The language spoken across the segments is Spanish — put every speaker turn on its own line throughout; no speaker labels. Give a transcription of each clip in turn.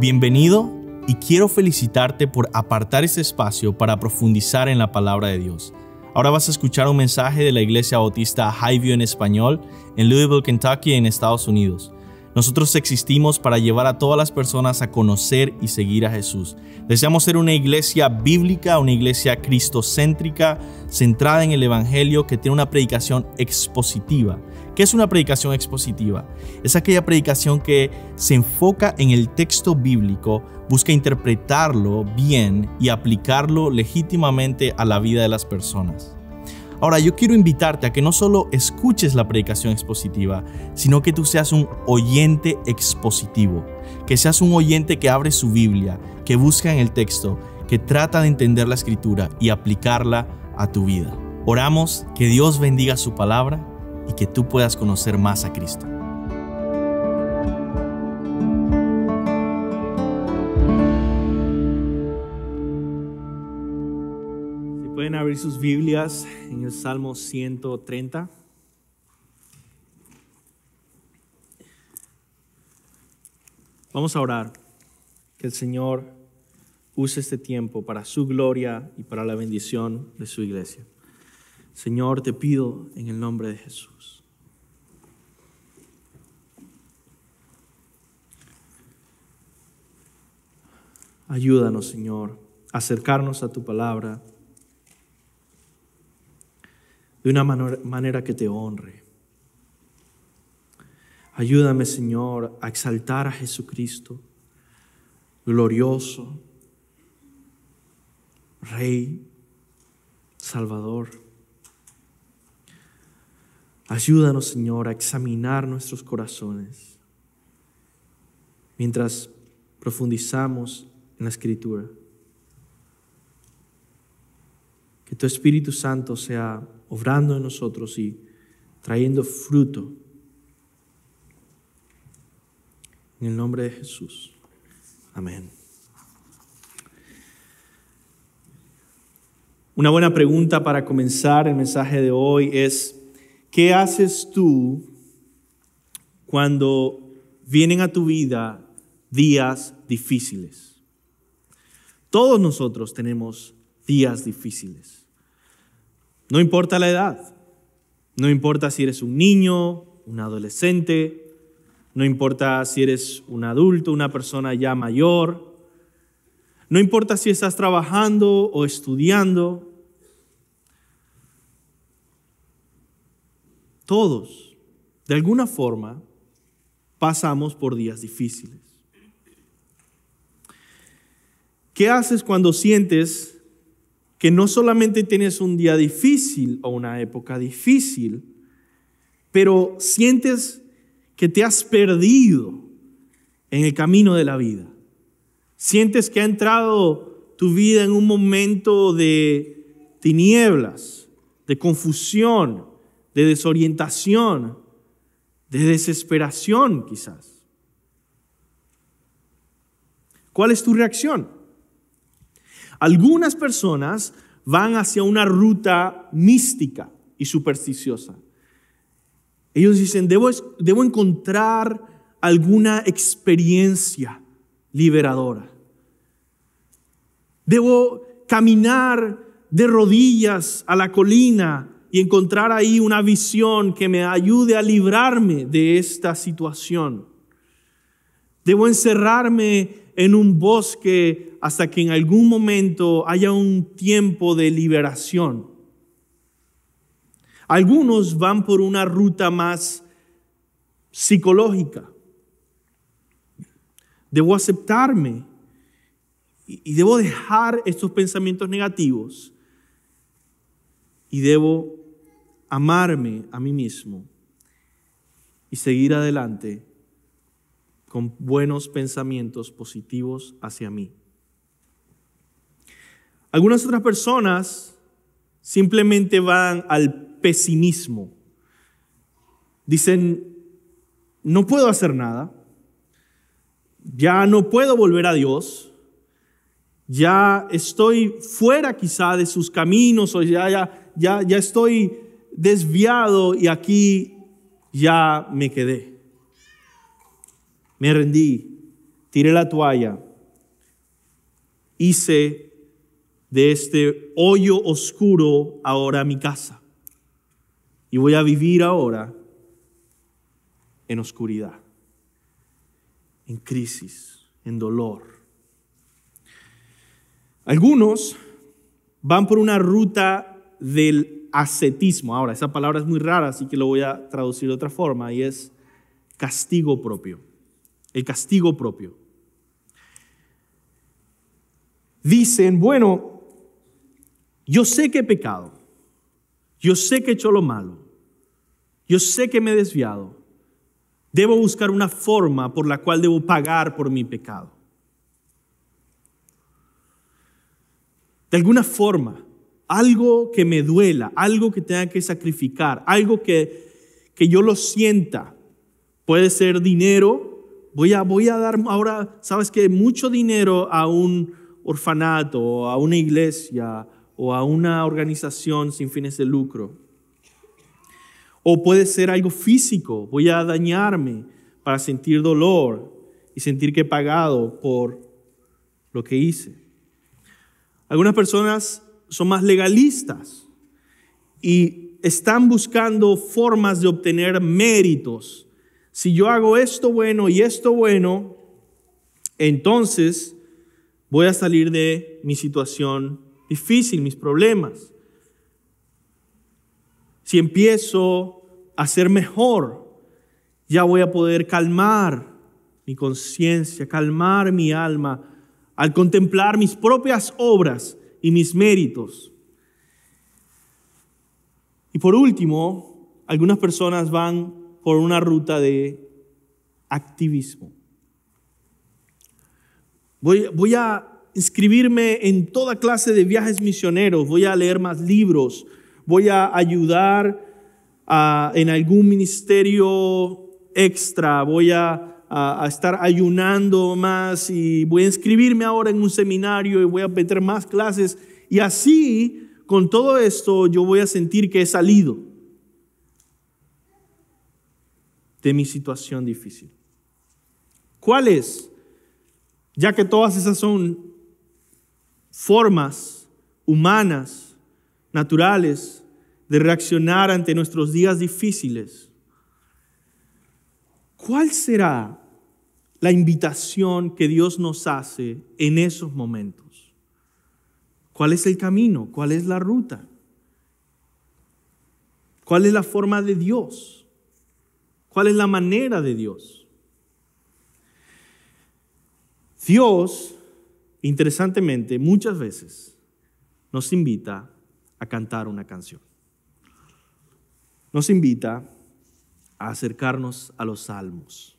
Bienvenido y quiero felicitarte por apartar este espacio para profundizar en la palabra de Dios. Ahora vas a escuchar un mensaje de la Iglesia Bautista Highview en español en Louisville, Kentucky, en Estados Unidos. Nosotros existimos para llevar a todas las personas a conocer y seguir a Jesús. Deseamos ser una iglesia bíblica, una iglesia cristocéntrica, centrada en el Evangelio, que tiene una predicación expositiva. ¿Qué es una predicación expositiva? Es aquella predicación que se enfoca en el texto bíblico, busca interpretarlo bien y aplicarlo legítimamente a la vida de las personas. Ahora, yo quiero invitarte a que no solo escuches la predicación expositiva, sino que tú seas un oyente expositivo, que seas un oyente que abre su Biblia, que busca en el texto, que trata de entender la Escritura y aplicarla a tu vida. Oramos que Dios bendiga su palabra y que tú puedas conocer más a Cristo. Pueden abrir sus Biblias en el Salmo 130. Vamos a orar. Que el Señor use este tiempo para su gloria y para la bendición de su iglesia. Señor, te pido en el nombre de Jesús. Ayúdanos, Señor, a acercarnos a tu palabra de una manera que te honre. Ayúdame, Señor, a exaltar a Jesucristo, glorioso, Rey, Salvador. Ayúdanos, Señor, a examinar nuestros corazones mientras profundizamos en la Escritura. Que tu Espíritu Santo sea obrando en nosotros y trayendo fruto. En el nombre de Jesús. Amén. Una buena pregunta para comenzar el mensaje de hoy es: ¿qué haces tú cuando vienen a tu vida días difíciles? Todos nosotros tenemos días difíciles. No importa la edad, no importa si eres un niño, un adolescente, no importa si eres un adulto, una persona ya mayor, no importa si estás trabajando o estudiando. Todos, de alguna forma, pasamos por días difíciles. ¿Qué haces cuando sientes que no solamente tienes un día difícil o una época difícil, pero sientes que te has perdido en el camino de la vida? Sientes que ha entrado tu vida en un momento de tinieblas, de confusión, de desorientación, de desesperación quizás. ¿Cuál es tu reacción? Algunas personas van hacia una ruta mística y supersticiosa. Ellos dicen, debo encontrar alguna experiencia liberadora. Debo caminar de rodillas a la colina y encontrar ahí una visión que me ayude a librarme de esta situación. Debo encerrarme en un bosque hasta que en algún momento haya un tiempo de liberación. Algunos van por una ruta más psicológica. Debo aceptarme y debo dejar estos pensamientos negativos y debo amarme a mí mismo y seguir adelante con buenos pensamientos positivos hacia mí. Algunas otras personas simplemente van al pesimismo. Dicen, no puedo hacer nada, ya no puedo volver a Dios, ya estoy fuera quizá de sus caminos, o ya estoy desviado y aquí ya me quedé. Me rendí,
tiré la toalla, hice de este hoyo oscuro ahora mi casa. Y voy a vivir ahora en oscuridad, en crisis, en dolor. Algunos van por una ruta del ascetismo. Ahora, esa palabra es muy rara, así que lo voy a traducir de otra forma, y es castigo propio. El castigo propio. Dicen, bueno, yo sé que he pecado, yo sé que he hecho lo malo, yo sé que me he desviado, debo buscar una forma por la cual debo pagar por mi pecado. De alguna forma, algo que me duela, algo que tenga que sacrificar, algo que yo lo sienta. Puede ser dinero. Voy a dar ahora, ¿sabes qué? Mucho dinero a un orfanato, o a una iglesia, o a una organización sin fines de lucro. O puede ser algo físico. Voy a dañarme para sentir dolor y sentir que he pagado por lo que hice. Algunas personas son más legalistas y están buscando formas de obtener méritos. Si yo hago esto bueno y esto bueno, entonces voy a salir de mi situación difícil, mis problemas. Si empiezo a ser mejor, ya voy a poder calmar mi conciencia, calmar mi alma al contemplar mis propias obras y mis méritos. Y por último, algunas personas van por una ruta de activismo. Voy a inscribirme en toda clase de viajes misioneros, voy a leer más libros, voy a ayudar en algún ministerio extra, voy a estar ayunando más y voy a inscribirme ahora en un seminario y voy a meter más clases. Y así, con todo esto, yo voy a sentir que he salido de mi situación difícil. ¿Cuál es? Ya que todas esas son formas humanas, naturales, de reaccionar ante nuestros días difíciles, ¿cuál será la invitación que Dios nos hace en esos momentos? ¿Cuál es el camino? ¿Cuál es la ruta? ¿Cuál es la forma de Dios? ¿Cuál es la manera de Dios? Dios, interesantemente, muchas veces nos invita a cantar una canción. Nos invita a acercarnos a los salmos.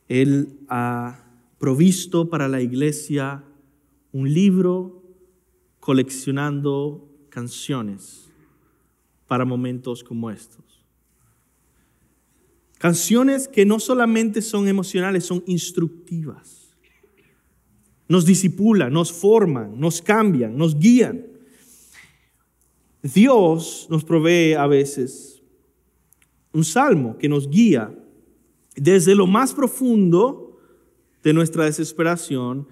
Él ha provisto para la iglesia un libro coleccionando canciones para momentos como estos. Canciones que no solamente son emocionales, son instructivas. Nos disipulan, nos forman, nos cambian, nos guían. Dios nos provee a veces un salmo que nos guía desde lo más profundo de nuestra desesperación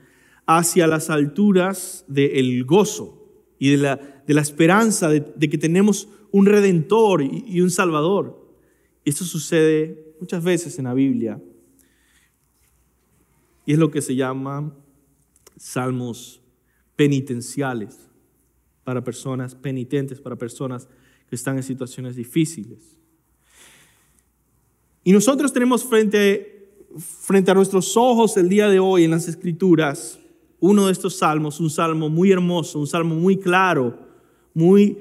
hacia las alturas del gozo y de la esperanza de que tenemos un Redentor y un Salvador. Y esto sucede muchas veces en la Biblia. Y es lo que se llama salmos penitenciales para personas penitentes, para personas que están en situaciones difíciles. Y nosotros tenemos frente a nuestros ojos el día de hoy en las Escrituras uno de estos salmos, un salmo muy hermoso, un salmo muy claro, muy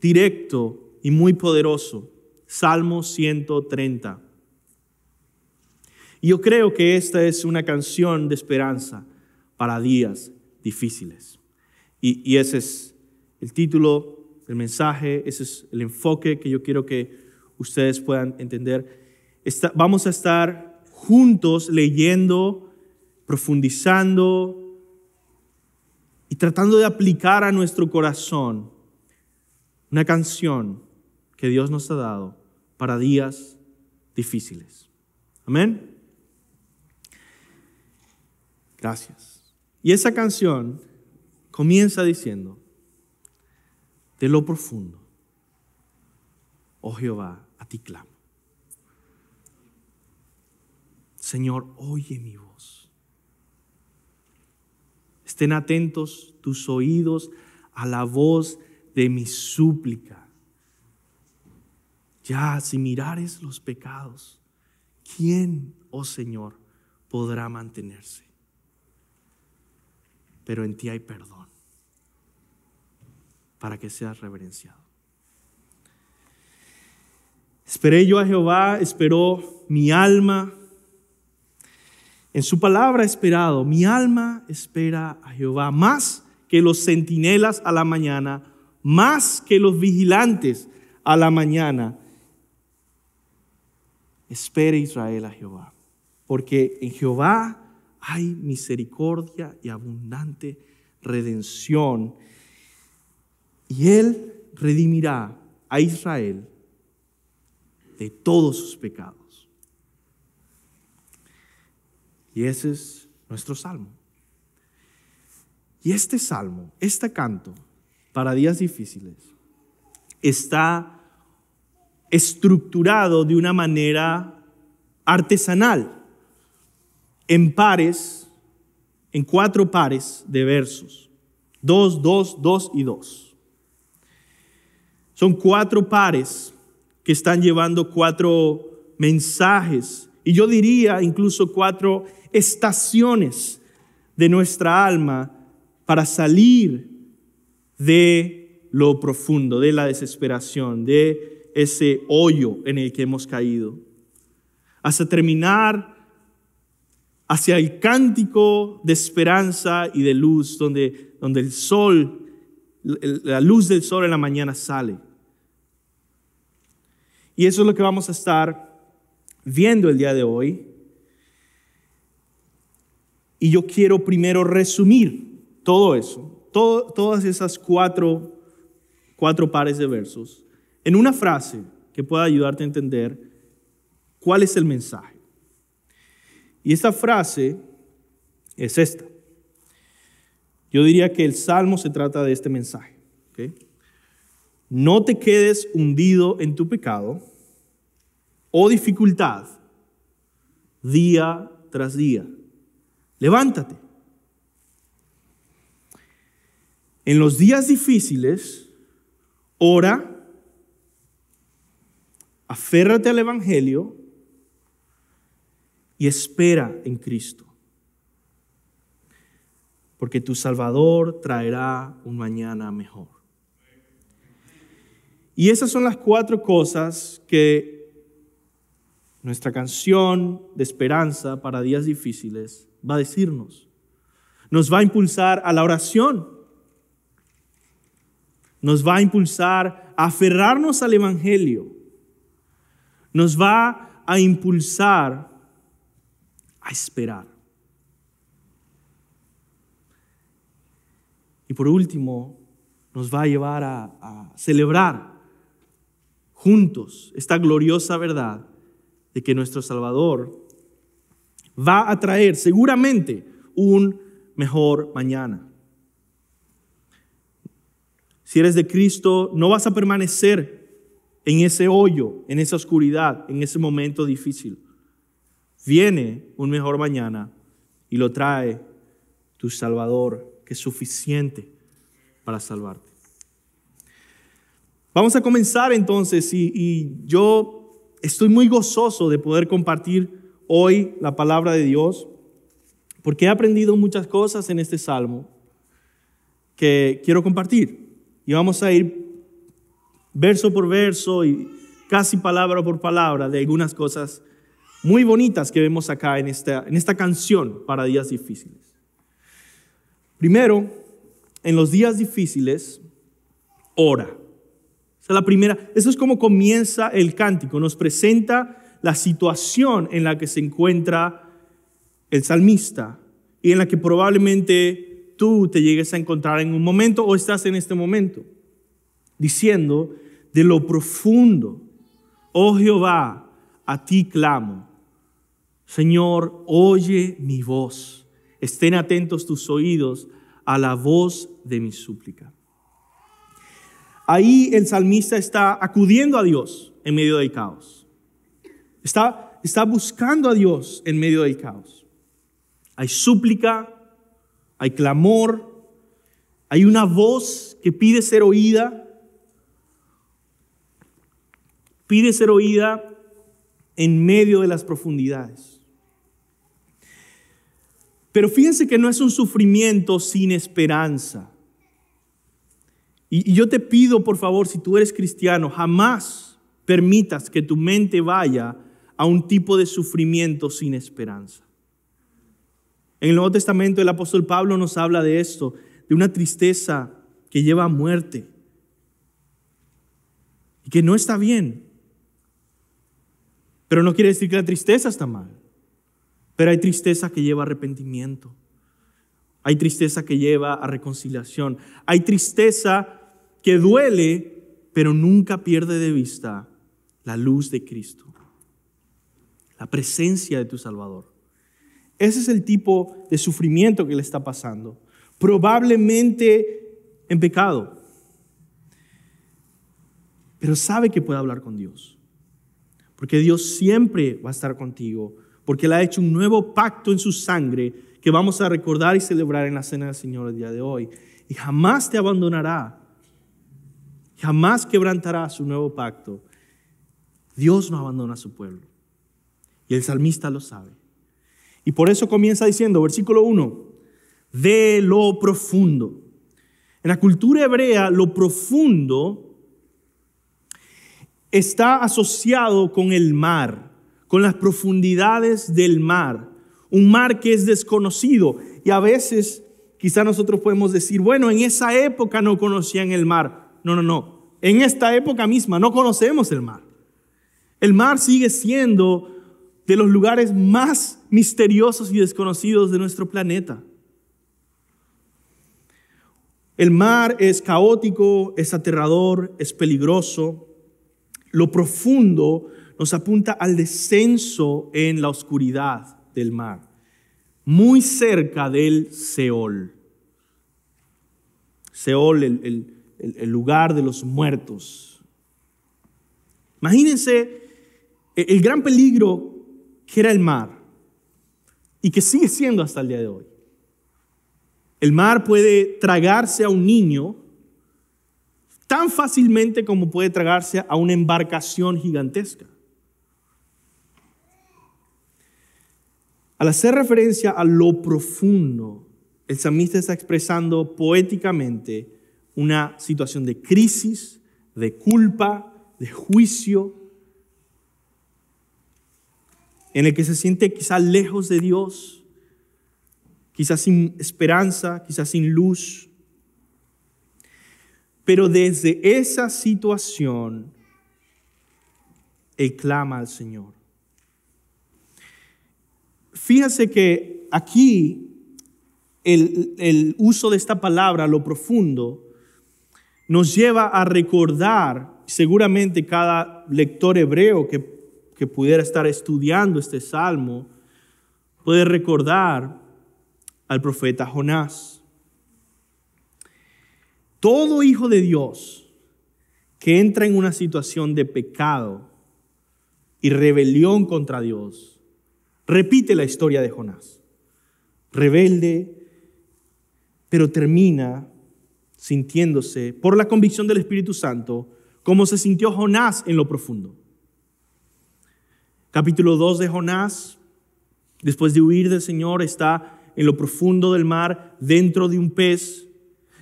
directo y muy poderoso. Salmo 130. Y yo creo que esta es una canción de esperanza para días difíciles. Y ese es el título del mensaje, ese es el enfoque que yo quiero que ustedes puedan entender. Vamos a estar juntos leyendo, profundizando y tratando de aplicar a nuestro corazón una canción que Dios nos ha dado para días difíciles. Amén. Gracias. Y esa canción comienza diciendo, de lo profundo, oh Jehová, a ti clamo. Señor, oye mi voz. Estén atentos tus oídos a la voz de mi súplica. Ya, si mirares los pecados, ¿quién, oh Señor, podrá mantenerse? Pero en ti hay perdón, para que seas reverenciado. Esperé yo a Jehová, esperó mi alma. En su palabra he esperado, mi alma espera a Jehová, más que los centinelas a la mañana, más que los vigilantes a la mañana. Espere Israel a Jehová, porque en Jehová hay misericordia y abundante redención, y Él redimirá a Israel de todos sus pecados. Y ese es nuestro salmo. Y este salmo, este canto para días difíciles, está estructurado de una manera artesanal, en pares, en 4 pares de versos. 2, 2, 2 y 2. Son 4 pares que están llevando 4 mensajes. Y yo diría incluso 4 estaciones de nuestra alma para salir de lo profundo, de la desesperación, de ese hoyo en el que hemos caído, hasta terminar hacia el cántico de esperanza y de luz, donde el sol, la luz del sol en la mañana sale. Y eso es lo que vamos a estar viendo el día de hoy. Y yo quiero primero resumir todo eso, todas esas 4 pares de versos, en una frase que pueda ayudarte a entender cuál es el mensaje. Y esta frase es esta. Yo diría que el Salmo se trata de este mensaje. ¿Okay? No te quedes hundido en tu pecado o dificultad día tras día. Levántate. En los días difíciles, ora, aférrate al Evangelio y espera en Cristo. Porque tu Salvador traerá un mañana mejor. Y esas son las 4 cosas que nuestra canción de esperanza para días difíciles va a decirnos. Nos va a impulsar a la oración. Nos va a impulsar a aferrarnos al Evangelio. Nos va a impulsar a esperar. Y por último, nos va a llevar a celebrar juntos esta gloriosa verdad de que nuestro Salvador va a traer seguramente un mejor mañana. Si eres de Cristo, no vas a permanecer en ese hoyo, en esa oscuridad, en ese momento difícil. Viene un mejor mañana y lo trae tu Salvador, que es suficiente para salvarte. Vamos a comenzar entonces y yo estoy muy gozoso de poder compartir hoy la palabra de Dios, porque he aprendido muchas cosas en este salmo que quiero compartir. Y vamos a ir verso por verso y casi palabra por palabra de algunas cosas muy bonitas que vemos acá en esta canción para días difíciles. Primero, en los días difíciles, ora. Eso es como comienza el cántico. Nos presenta la situación en la que se encuentra el salmista y en la que probablemente tú te llegues a encontrar en un momento o estás en este momento. Diciendo, de lo profundo, oh Jehová, a ti clamo. Señor, oye mi voz. estén atentos tus oídos a la voz de mi súplica. Ahí el salmista está acudiendo a Dios en medio del caos. Está buscando a Dios en medio del caos. Hay súplica, hay clamor, hay una voz que pide ser oída. Pide ser oída en medio de las profundidades. Pero fíjense que no es un sufrimiento sin esperanza. Y yo te pido, por favor, si tú eres cristiano, jamás permitas que tu mente vaya a un tipo de sufrimiento sin esperanza. En el Nuevo Testamento el apóstol Pablo nos habla de esto, de una tristeza que lleva a muerte y que no está bien. Pero no quiere decir que la tristeza está mal. Pero hay tristeza que lleva a arrepentimiento. Hay tristeza que lleva a reconciliación. Hay tristeza que duele, pero nunca pierde de vista la luz de Cristo, la presencia de tu Salvador. Ese es el tipo de sufrimiento que le está pasando. Probablemente en pecado. Pero sabe que puede hablar con Dios. Porque Dios siempre va a estar contigo. Porque Él ha hecho un nuevo pacto en su sangre que vamos a recordar y celebrar en la Cena del Señor el día de hoy. Y jamás te abandonará. Jamás quebrantará su nuevo pacto. Dios no abandona a su pueblo. Y el salmista lo sabe. Y por eso comienza diciendo, versículo 1, de lo profundo. En la cultura hebrea, lo profundo está asociado con el mar, con las profundidades del mar. Un mar que es desconocido. Y a veces, quizá nosotros podemos decir, bueno, en esa época no conocían el mar. No. En esta época misma no conocemos el mar. El mar sigue siendo de los lugares más misteriosos y desconocidos de nuestro planeta. El mar es caótico, es aterrador, es peligroso. Lo profundo nos apunta al descenso en la oscuridad del mar, muy cerca del Seol. Seol, el lugar de los muertos. Imagínense el gran peligro que era el mar y que sigue siendo hasta el día de hoy. El mar puede tragarse a un niño tan fácilmente como puede tragarse a una embarcación gigantesca. Al hacer referencia a lo profundo, el salmista está expresando poéticamente una situación de crisis, de culpa, de juicio, en el que se siente quizás lejos de Dios, quizás sin esperanza, quizás sin luz. Pero desde esa situación, él clama al Señor. Fíjese que aquí el uso de esta palabra, lo profundo, nos lleva a recordar, seguramente cada lector hebreo que pudiera estar estudiando este salmo, puede recordar al profeta Jonás. Todo hijo de Dios que entra en una situación de pecado y rebelión contra Dios, repite la historia de Jonás. Rebelde, pero termina sintiéndose, por la convicción del Espíritu Santo, como se sintió Jonás en lo profundo. Capítulo 2 de Jonás, después de huir del Señor, está en lo profundo del mar, dentro de un pez.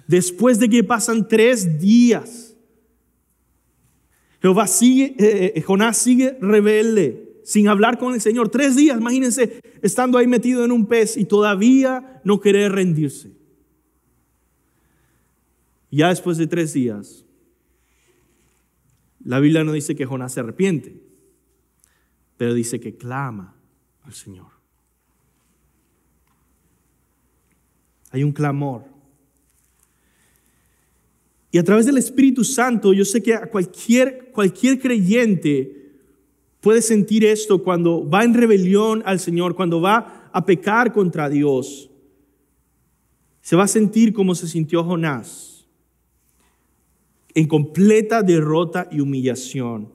Después de que pasan 3 días, Jonás sigue rebelde, sin hablar con el Señor. 3 días, imagínense, estando ahí metido en un pez y todavía no querer rendirse. Ya después de 3 días, la Biblia no dice que Jonás se arrepiente, pero dice que clama al Señor. Hay un clamor. Y a través del Espíritu Santo, yo sé que a cualquier creyente puede sentir esto cuando va en rebelión al Señor, cuando va a pecar contra Dios. Se va a sentir como se sintió Jonás, en completa derrota y humillación.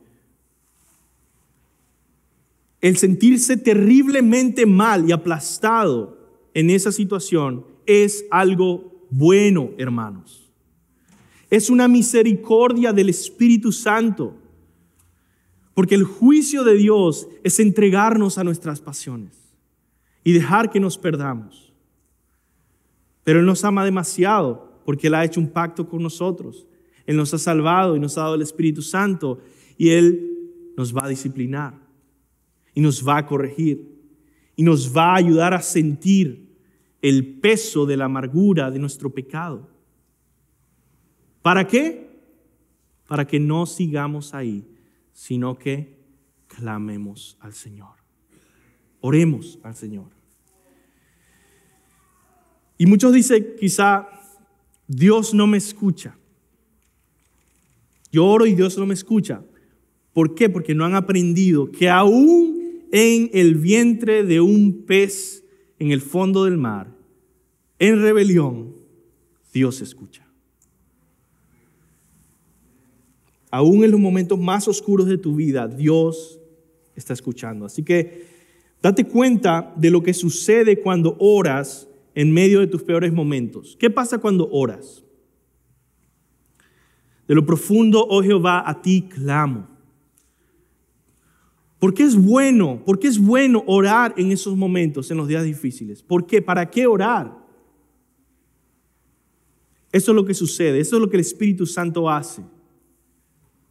El sentirse terriblemente mal y aplastado en esa situación es algo bueno, hermanos. Es una misericordia del Espíritu Santo, porque el juicio de Dios es entregarnos a nuestras pasiones y dejar que nos perdamos. Pero Él nos ama demasiado porque Él ha hecho un pacto con nosotros. Él nos ha salvado y nos ha dado el Espíritu Santo y Él nos va a disciplinar y nos va a corregir y nos va a ayudar a sentir el peso de la amargura de nuestro pecado. ¿Para qué? Para que no sigamos ahí, sino que clamemos al Señor. Oremos al Señor. Y muchos dicen, quizá, Dios no me escucha. Yo oro y Dios no me escucha. ¿Por qué? Porque no han aprendido que aún en el vientre de un pez en el fondo del mar, en rebelión, Dios escucha. Aún en los momentos más oscuros de tu vida, Dios está escuchando. Así que date cuenta de lo que sucede cuando oras en medio de tus peores momentos. ¿Qué pasa cuando oras? De lo profundo, oh Jehová, a ti clamo. ¿Por qué es bueno? ¿Por qué es bueno orar en esos momentos, en los días difíciles? ¿Por qué? ¿Para qué orar? Eso es lo que sucede, eso es lo que el Espíritu Santo hace.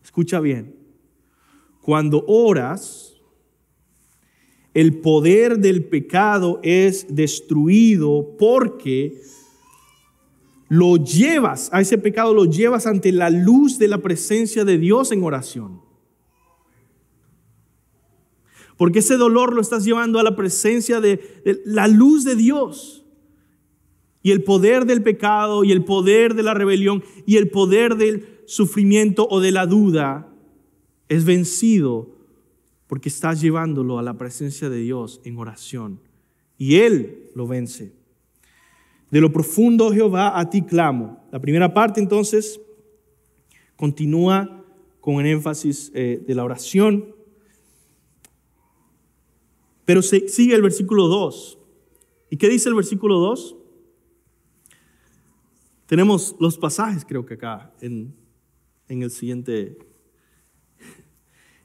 Escucha bien. Cuando oras, el poder del pecado es destruido porque lo llevas, a ese pecado lo llevas ante la luz de la presencia de Dios en oración. Porque ese dolor lo estás llevando a la presencia de la luz de Dios. Y el poder del pecado y el poder de la rebelión y el poder del sufrimiento o de la duda es vencido porque estás llevándolo a la presencia de Dios en oración. Y Él lo vence. De lo profundo, oh Jehová, a ti clamo. La primera parte entonces continúa con el énfasis de la oración. Pero sigue el versículo 2. ¿Y qué dice el versículo 2? Tenemos los pasajes, creo que acá, en el siguiente.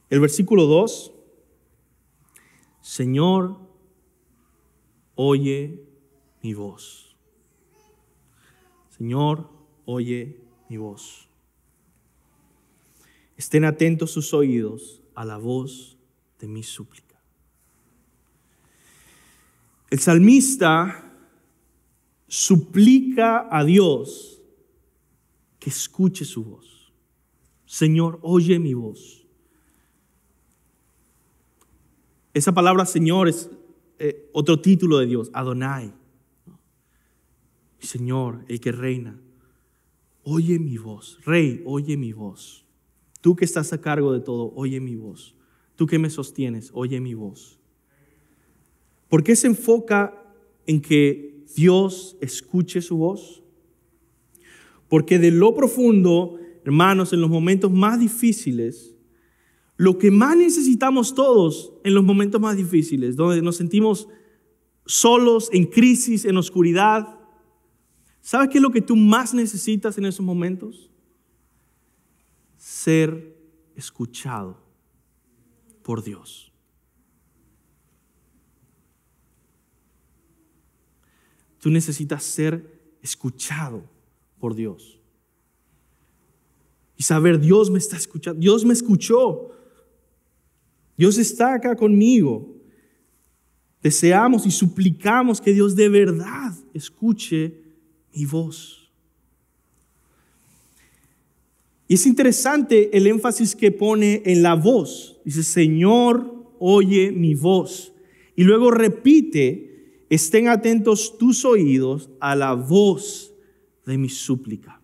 El versículo 2. Señor, oye mi voz. Señor, oye mi voz. Estén atentos sus oídos a la voz de mi súplica. El salmista suplica a Dios que escuche su voz. Señor, oye mi voz. Esa palabra Señor es otro título de Dios, Adonai. Señor, el que reina, oye mi voz. Rey, oye mi voz. Tú que estás a cargo de todo, oye mi voz. Tú que me sostienes, oye mi voz. ¿Por qué se enfoca en que Dios escuche su voz? Porque de lo profundo, hermanos, en los momentos más difíciles, lo que más necesitamos todos en los momentos más difíciles, donde nos sentimos solos, en crisis, en oscuridad, ¿sabes qué es lo que tú más necesitas en esos momentos? Ser escuchado por Dios. Tú necesitas ser escuchado por Dios. Y saber, Dios me está escuchando. Dios me escuchó. Dios está acá conmigo. Deseamos y suplicamos que Dios de verdad escuche mi voz. Y es interesante el énfasis que pone en la voz. Dice, Señor, oye mi voz. Y luego repite, estén atentos tus oídos a la voz de mi súplica.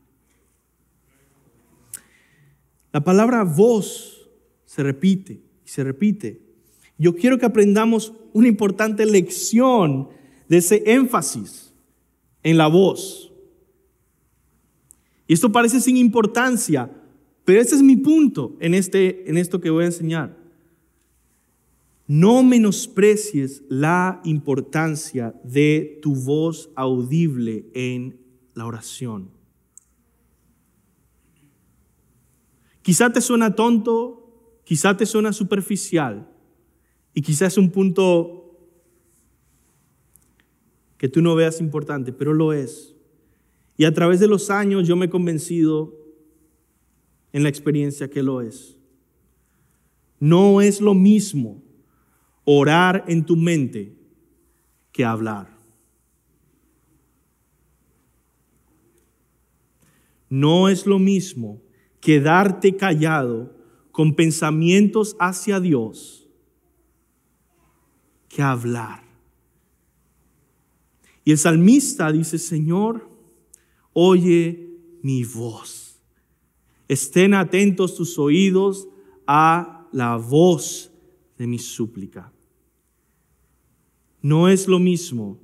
La palabra voz se repite y se repite. Yo quiero que aprendamos una importante lección de ese énfasis en la voz. Y esto parece sin importancia, pero ese es mi punto en esto que voy a enseñar. No menosprecies la importancia de tu voz audible en la oración. Quizá te suena tonto, quizá te suena superficial y quizá es un punto que tú no veas importante, pero lo es. Y a través de los años yo me he convencido en la experiencia que lo es. No es lo mismo orar en tu mente que hablar. No es lo mismo quedarte callado con pensamientos hacia Dios que hablar. Y el salmista dice, Señor, oye mi voz. Estén atentos tus oídos a la voz de mi súplica. No es lo mismo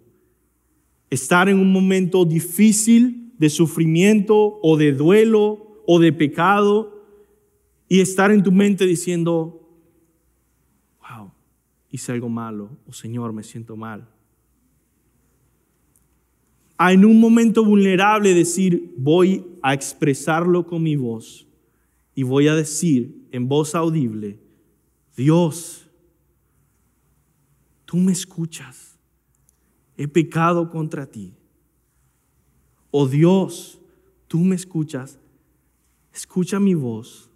estar en un momento difícil de sufrimiento o de duelo o de pecado y estar en tu mente diciendo, wow, hice algo malo, o Señor, me siento mal. A en un momento vulnerable decir, voy a expresarlo con mi voz y voy a decir en voz audible, Dios, tú me escuchas, he pecado contra ti. Oh Dios, tú me escuchas, escucha mi voz.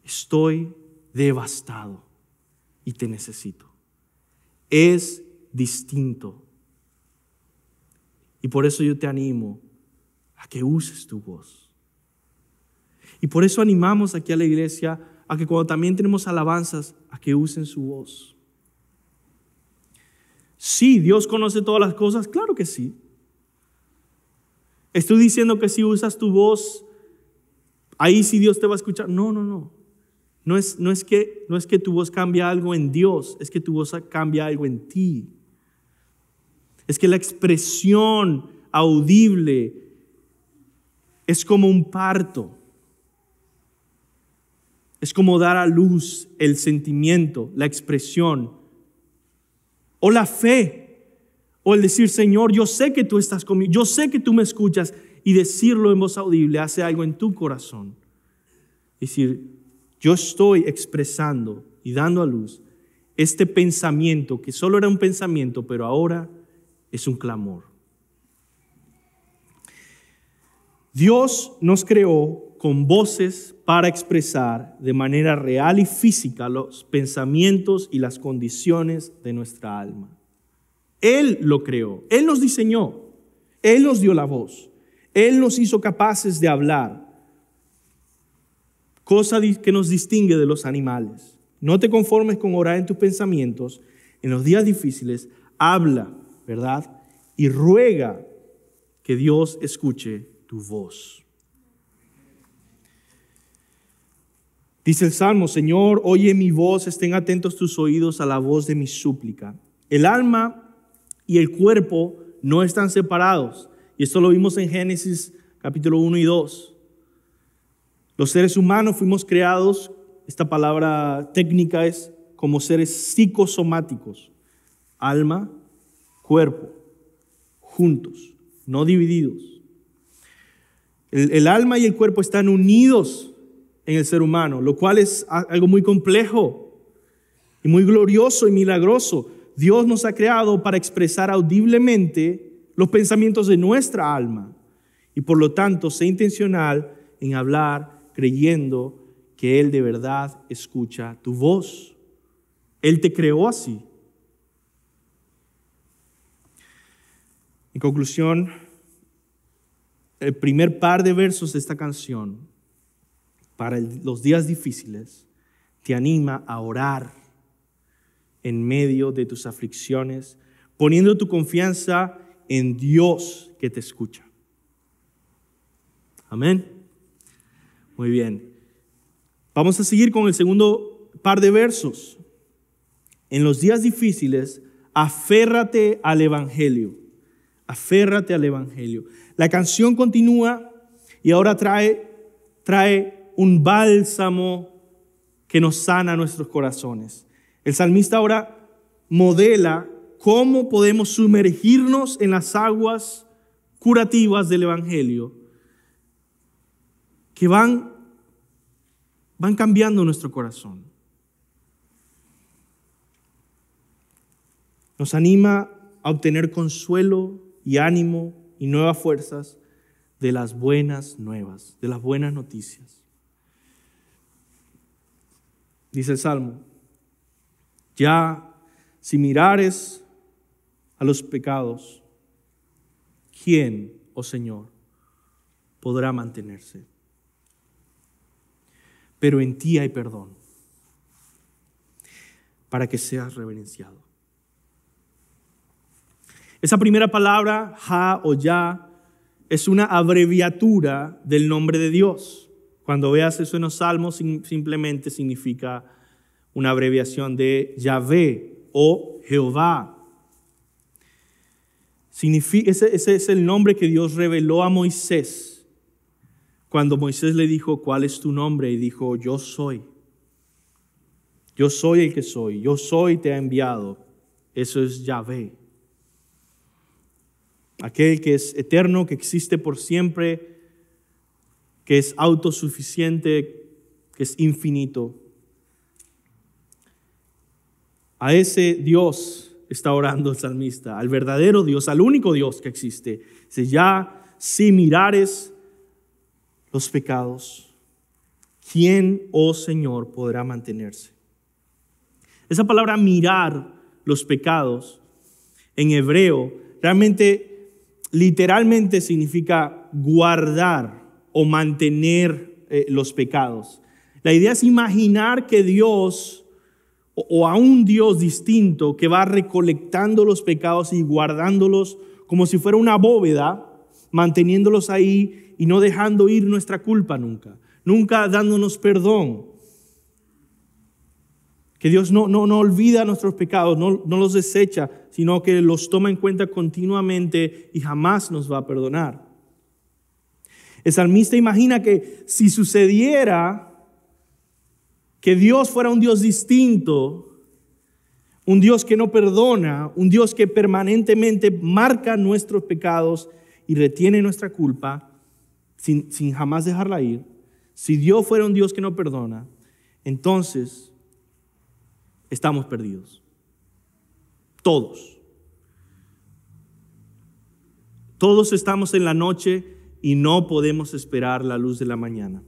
Estoy devastado y te necesito. Es distinto. Y por eso yo te animo a que uses tu voz. Y por eso animamos aquí a la iglesia a que cuando también tenemos alabanzas, a que usen su voz. Sí, Dios conoce todas las cosas, claro que sí. Estoy diciendo que si usas tu voz, ahí sí Dios te va a escuchar. No. No es que tu voz cambia algo en Dios, es que tu voz cambia algo en ti. Es que la expresión audible es como un parto. Es como dar a luz el sentimiento, la expresión, o la fe, o el decir, Señor, yo sé que tú estás conmigo, yo sé que tú me escuchas, y decirlo en voz audible hace algo en tu corazón. Es decir, yo estoy expresando y dando a luz este pensamiento que solo era un pensamiento, pero ahora es un clamor. Dios nos creó con voces para expresar de manera real y física los pensamientos y las condiciones de nuestra alma. Él lo creó, Él nos diseñó, Él nos dio la voz, Él nos hizo capaces de hablar, cosa que nos distingue de los animales. No te conformes con orar en tus pensamientos. En los días difíciles, habla, ¿verdad? Y ruega que Dios escuche tu voz. Dice el Salmo, Señor, oye mi voz, estén atentos tus oídos a la voz de mi súplica. El alma y el cuerpo no están separados. Y esto lo vimos en Génesis capítulo 1 y 2. Los seres humanos fuimos creados, esta palabra técnica es como seres psicosomáticos. Alma, cuerpo, juntos, no divididos. El alma y el cuerpo están unidos en el ser humano, lo cual es algo muy complejo y muy glorioso y milagroso. Dios nos ha creado para expresar audiblemente los pensamientos de nuestra alma y por lo tanto, sé intencional en hablar creyendo que Él de verdad escucha tu voz. Él te creó así. En conclusión, el primer par de versos de esta canción para los días difíciles te anima a orar en medio de tus aflicciones, poniendo tu confianza en Dios que te escucha. Amén. Muy bien. Vamos a seguir con el segundo par de versos. En los días difíciles, aférrate al Evangelio. Aférrate al Evangelio. La canción continúa y ahora trae un bálsamo que nos sana nuestros corazones. El salmista ahora modela cómo podemos sumergirnos en las aguas curativas del Evangelio que van cambiando nuestro corazón. Nos anima a obtener consuelo y ánimo y nuevas fuerzas de las buenas nuevas, de las buenas noticias. Dice el Salmo: ya si mirares a los pecados, ¿quién, oh Señor, podrá mantenerse? Pero en ti hay perdón, para que seas reverenciado. Esa primera palabra, ja o ya, es una abreviatura del nombre de Dios. Cuando veas eso en los Salmos, simplemente significa una abreviación de Yahvé o Jehová. Ese es el nombre que Dios reveló a Moisés. Cuando Moisés le dijo, ¿cuál es tu nombre? Y dijo, yo soy. Yo soy el que soy. Yo soy, te ha enviado. Eso es Yahvé. Aquel que es eterno, que existe por siempre, que es autosuficiente, que es infinito. A ese Dios está orando el salmista, al verdadero Dios, al único Dios que existe. Dice, ya si mirares los pecados, ¿quién, oh Señor, podrá mantenerse? Esa palabra mirar los pecados en hebreo realmente, literalmente significa guardar o mantener los pecados. La idea es imaginar que Dios o a un Dios distinto que va recolectando los pecados y guardándolos como si fuera una bóveda, manteniéndolos ahí y no dejando ir nuestra culpa nunca dándonos perdón. Que Dios no olvida nuestros pecados, no los desecha, sino que los toma en cuenta continuamente y jamás nos va a perdonar. El salmista imagina que si sucediera que Dios fuera un Dios distinto, un Dios que no perdona, un Dios que permanentemente marca nuestros pecados y retiene nuestra culpa sin jamás dejarla ir, si Dios fuera un Dios que no perdona, entonces estamos perdidos. Todos. Todos estamos en la noche y no podemos esperar la luz de la mañana.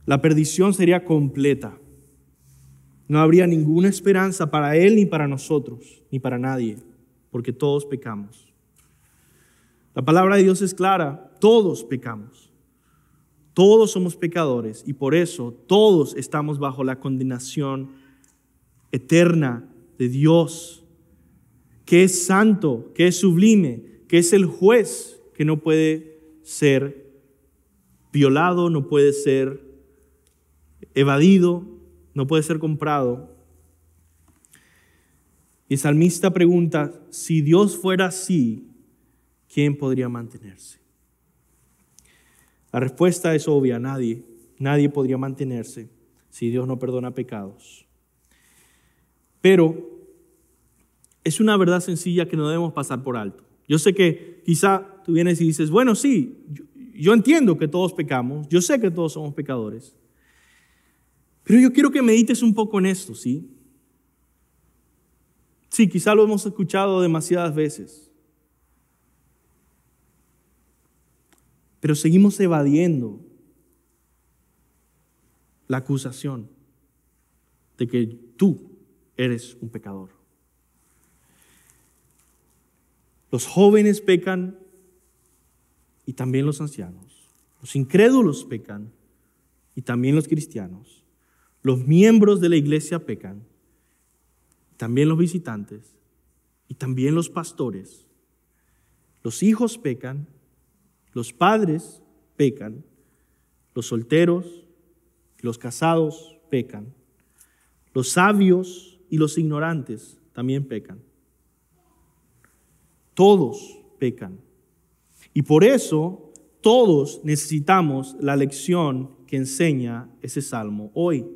La perdición sería completa. No habría ninguna esperanza para él, ni para nosotros, ni para nadie, porque todos pecamos. La palabra de Dios es clara, todos pecamos. Todos somos pecadores y por eso todos estamos bajo la condenación eterna de Dios, que es santo, que es sublime, que es el juez, que no puede ser violado, no puede ser evadido, no puede ser comprado. Y el salmista pregunta, si Dios fuera así, ¿quién podría mantenerse? La respuesta es obvia, nadie. Nadie podría mantenerse si Dios no perdona pecados. Pero es una verdad sencilla que no debemos pasar por alto. Yo sé que quizá tú vienes y dices, bueno, sí, yo entiendo que todos pecamos, yo sé que todos somos pecadores, pero yo quiero que medites un poco en esto, ¿sí? Sí, quizá lo hemos escuchado demasiadas veces, pero seguimos evadiendo la acusación de que tú eres un pecador. Los jóvenes pecan y también los ancianos. Los incrédulos pecan y también los cristianos. Los miembros de la iglesia pecan, también los visitantes y también los pastores. Los hijos pecan, los padres pecan, los solteros y los casados pecan. Los sabios y los ignorantes también pecan. Todos pecan. Y por eso todos necesitamos la lección que enseña ese salmo hoy.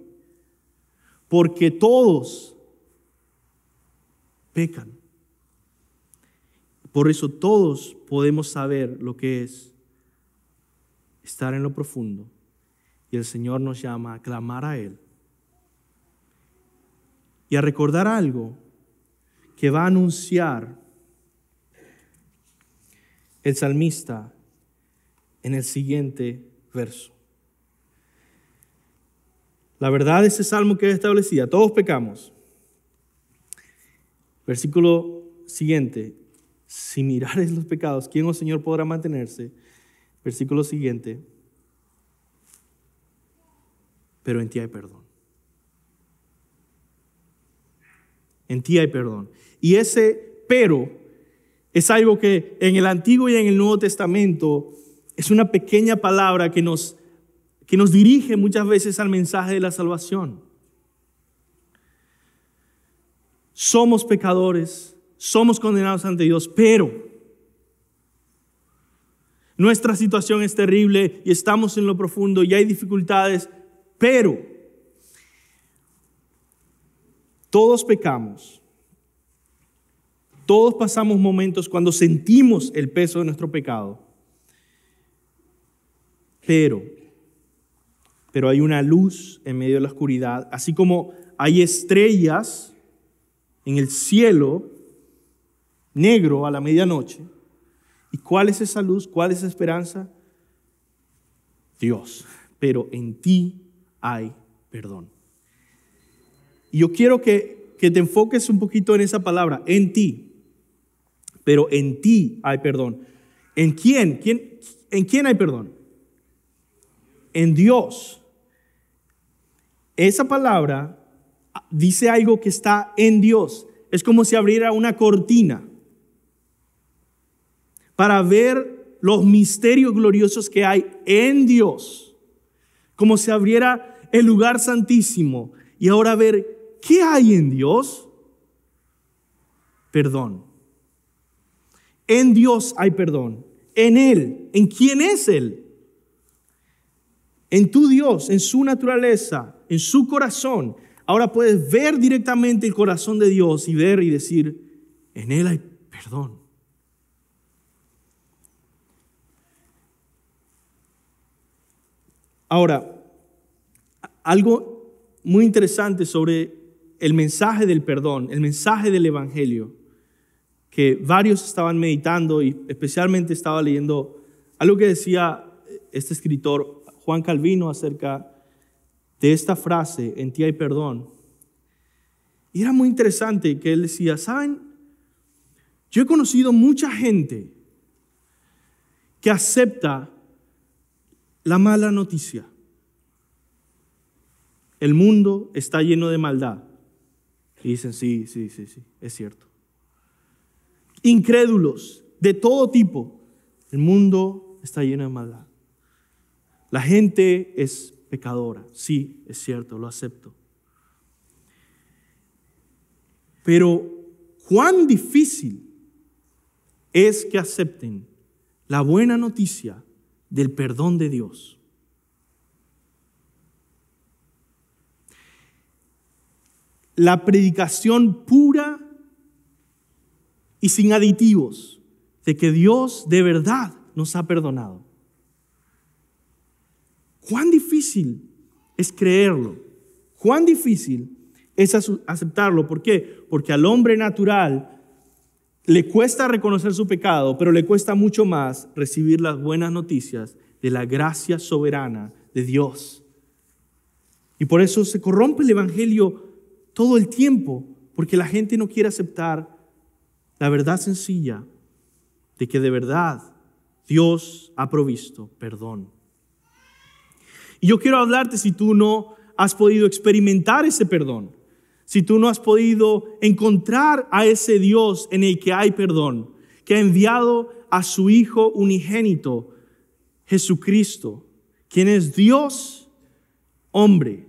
Porque todos pecan. Por eso todos podemos saber lo que es estar en lo profundo. Y el Señor nos llama a clamar a Él. Y a recordar algo que va a anunciar el salmista en el siguiente verso. La verdad de ese salmo que es establecida, todos pecamos. Versículo siguiente, si mirares los pecados, ¿quién, oh Señor, podrá mantenerse? Versículo siguiente, pero en ti hay perdón. En ti hay perdón. Y ese pero es algo que en el Antiguo y en el Nuevo Testamento es una pequeña palabra que nos dirige muchas veces al mensaje de la salvación. Somos pecadores, somos condenados ante Dios, pero nuestra situación es terrible y estamos en lo profundo y hay dificultades, pero todos pecamos. Todos pasamos momentos cuando sentimos el peso de nuestro pecado. Pero hay una luz en medio de la oscuridad, así como hay estrellas en el cielo negro a la medianoche. ¿Y cuál es esa luz? ¿Cuál es esa esperanza? Dios. Pero en ti hay perdón. Y yo quiero que te enfoques un poquito en esa palabra, en ti. Pero en ti hay perdón. ¿En quién? ¿En quién hay perdón? En Dios. Esa palabra dice algo que está en Dios. Es como si abriera una cortina para ver los misterios gloriosos que hay en Dios. Como si abriera el lugar santísimo y ahora ver qué hay en Dios. Perdón. En Dios hay perdón. En Él. ¿En quién es Él? En tu Dios, en su naturaleza, en su corazón. Ahora puedes ver directamente el corazón de Dios y ver y decir, en Él hay perdón. Ahora, algo muy interesante sobre el mensaje del perdón, el mensaje del Evangelio, que varios estaban meditando y especialmente estaba leyendo algo que decía este escritor Juan Calvino acerca de esta frase, en ti hay perdón. Y era muy interesante que él decía, ¿saben? Yo he conocido mucha gente que acepta la mala noticia. El mundo está lleno de maldad. Y dicen, sí, es cierto. Incrédulos de todo tipo. El mundo está lleno de maldad. La gente es pecadora. Sí, es cierto, lo acepto. Pero cuán difícil es que acepten la buena noticia del perdón de Dios. La predicación pura y sin aditivos de que Dios de verdad nos ha perdonado. Cuán difícil es creerlo. Cuán difícil es aceptarlo. ¿Por qué? Porque al hombre natural le cuesta reconocer su pecado, pero le cuesta mucho más recibir las buenas noticias de la gracia soberana de Dios. Y por eso se corrompe el evangelio todo el tiempo, porque la gente no quiere aceptar la verdad sencilla de que de verdad Dios ha provisto perdón. Y yo quiero hablarte, si tú no has podido experimentar ese perdón, si tú no has podido encontrar a ese Dios en el que hay perdón, que ha enviado a su Hijo unigénito, Jesucristo, quien es Dios, hombre,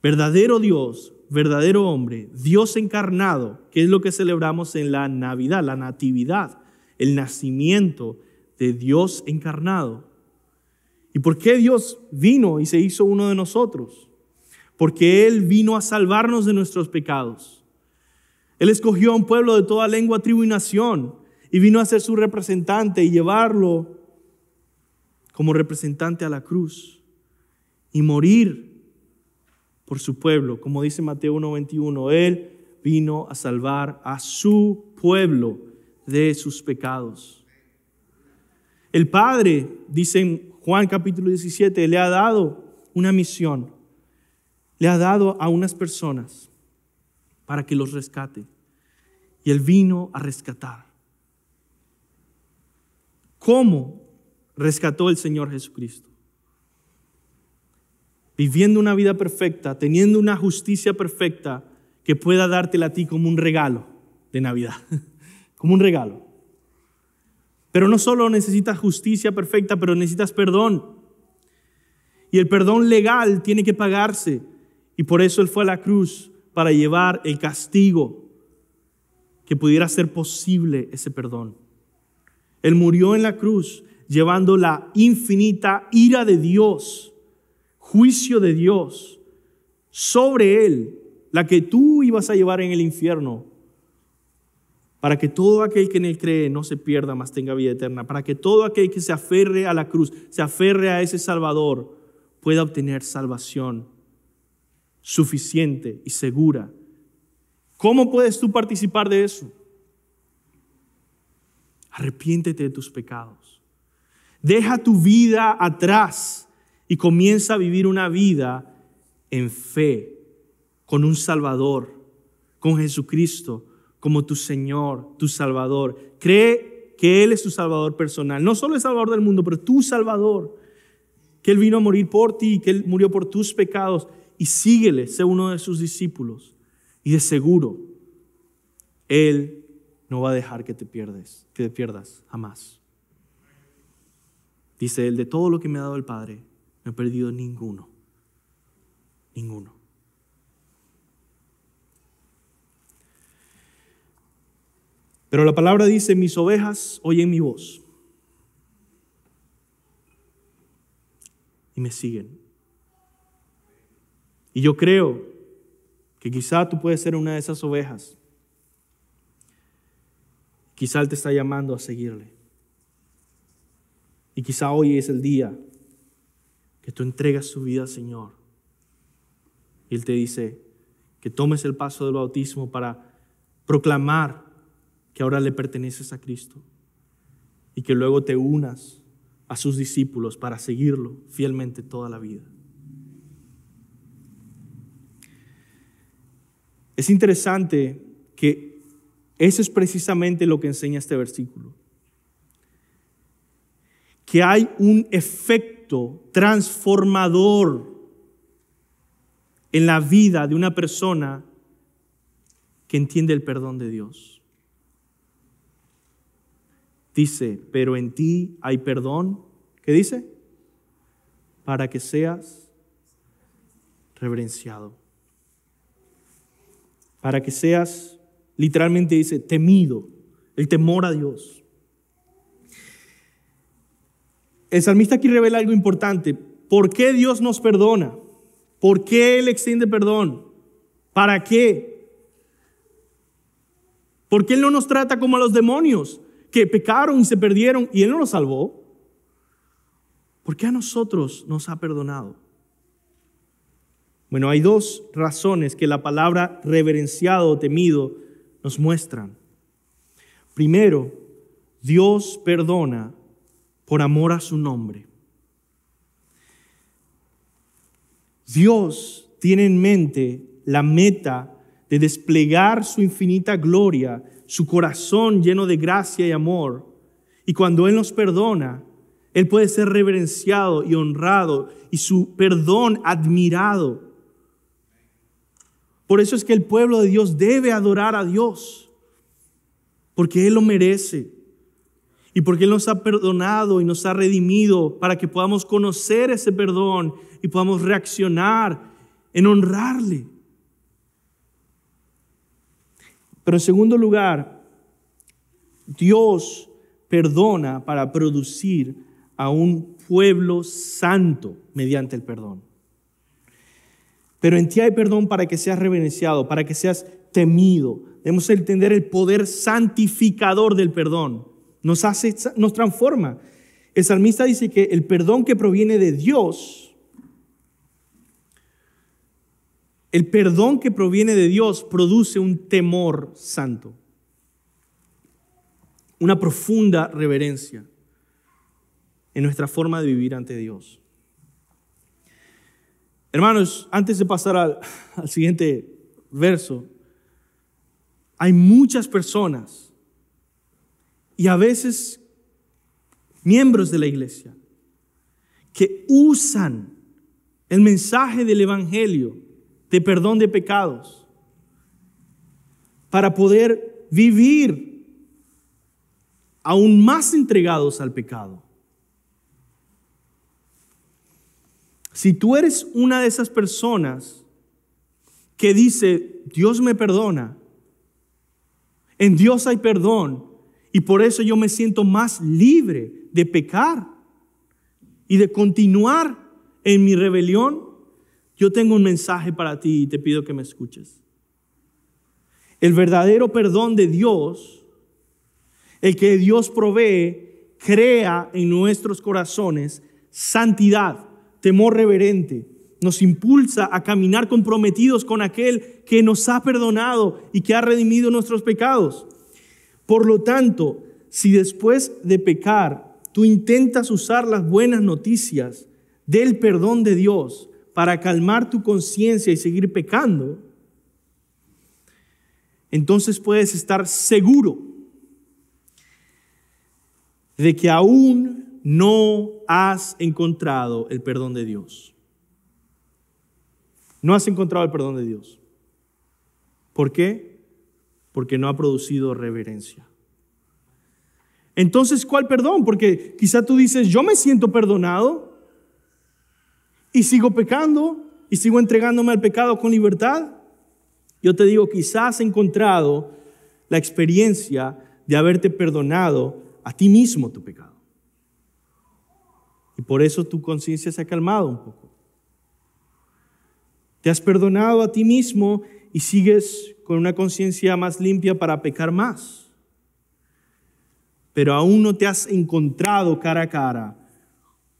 verdadero Dios, verdadero hombre, Dios encarnado, que es lo que celebramos en la Navidad, la Natividad. el nacimiento de Dios encarnado. ¿Y por qué Dios vino y se hizo uno de nosotros? Porque Él vino a salvarnos de nuestros pecados. Él escogió a un pueblo de toda lengua, tribu y nación y vino a ser su representante y llevarlo como representante a la cruz y morir por su pueblo. Como dice Mateo 1:21, Él vino a salvar a su pueblo de sus pecados. El Padre, dice en Juan capítulo 17, le ha dado una misión. Le ha dado a unas personas para que los rescate. Y Él vino a rescatar. ¿Cómo rescató el Señor Jesucristo? Viviendo una vida perfecta, teniendo una justicia perfecta que pueda dártela a ti como un regalo de Navidad. Como un regalo. Pero no solo necesitas justicia perfecta, pero necesitas perdón. Y el perdón legal tiene que pagarse. Y por eso Él fue a la cruz para llevar el castigo que pudiera hacer posible ese perdón. Él murió en la cruz llevando la infinita ira de Dios, juicio de Dios sobre Él, la que tú ibas a llevar en el infierno, para que todo aquel que en Él cree no se pierda, mas tenga vida eterna, para que todo aquel que se aferre a la cruz, se aferre a ese Salvador, pueda obtener salvación suficiente y segura. ¿Cómo puedes tú participar de eso? Arrepiéntete de tus pecados. Deja tu vida atrás y comienza a vivir una vida en fe, con un Salvador, con Jesucristo como tu Señor, tu Salvador. Cree que Él es tu Salvador personal. No solo el Salvador del mundo, pero tu Salvador. Que Él vino a morir por ti, que Él murió por tus pecados. Y síguele, sé uno de sus discípulos. Y de seguro, Él no va a dejar que te pierdas jamás. Dice Él, de todo lo que me ha dado el Padre, no he perdido ninguno. Ninguno. Pero la palabra dice, mis ovejas oyen mi voz y me siguen. Y yo creo que quizá tú puedes ser una de esas ovejas. Quizá Él te está llamando a seguirle. Y quizá hoy es el día que tú entregas tu vida al Señor. Y Él te dice que tomes el paso del bautismo para proclamar que ahora le perteneces a Cristo y que luego te unas a sus discípulos para seguirlo fielmente toda la vida. Es interesante que eso es precisamente lo que enseña este versículo. Que hay un efecto transformador en la vida de una persona que entiende el perdón de Dios. Dice, pero en ti hay perdón. ¿Qué dice? Para que seas reverenciado. Para que seas, literalmente dice, temido. El temor a Dios. El salmista aquí revela algo importante. ¿Por qué Dios nos perdona? ¿Por qué Él extiende perdón? ¿Para qué? ¿Por qué Él no nos trata como a los demonios que pecaron y se perdieron y Él no nos salvó? ¿Por qué a nosotros nos ha perdonado? Bueno, hay dos razones que la palabra reverenciado o temido nos muestran. Primero, Dios perdona por amor a su nombre. Dios tiene en mente la meta de desplegar su infinita gloria, su corazón lleno de gracia y amor. Y cuando Él nos perdona, Él puede ser reverenciado y honrado y su perdón admirado. Por eso es que el pueblo de Dios debe adorar a Dios, porque Él lo merece. Y porque Él nos ha perdonado y nos ha redimido para que podamos conocer ese perdón y podamos reaccionar en honrarle. Pero en segundo lugar, Dios perdona para producir a un pueblo santo mediante el perdón. Pero en ti hay perdón para que seas reverenciado, para que seas temido. Debemos entender el poder santificador del perdón. Nos transforma. El salmista dice que el perdón que proviene de Dios, produce un temor santo, una profunda reverencia en nuestra forma de vivir ante Dios. Hermanos, antes de pasar al siguiente verso, hay muchas personas y a veces miembros de la iglesia que usan el mensaje del evangelio de perdón de pecados para poder vivir aún más entregados al pecado. Si tú eres una de esas personas que dice, Dios me perdona, en Dios hay perdón, y por eso yo me siento más libre de pecar y de continuar en mi rebelión, yo tengo un mensaje para ti y te pido que me escuches. El verdadero perdón de Dios, el que Dios provee, crea en nuestros corazones santidad, temor reverente, nos impulsa a caminar comprometidos con aquel que nos ha perdonado y que ha redimido nuestros pecados. Por lo tanto, si después de pecar tú intentas usar las buenas noticias del perdón de Dios para calmar tu conciencia y seguir pecando, entonces puedes estar seguro de que aún no has encontrado el perdón de Dios. No has encontrado el perdón de Dios. ¿Por qué? Porque no ha producido reverencia. Entonces, ¿cuál perdón? Porque quizá tú dices, yo me siento perdonado y sigo pecando y sigo entregándome al pecado con libertad. Yo te digo, quizás has encontrado la experiencia de haberte perdonado a ti mismo tu pecado. Y por eso tu conciencia se ha calmado un poco. Te has perdonado a ti mismo y sigues con una conciencia más limpia para pecar más. Pero aún no te has encontrado cara a cara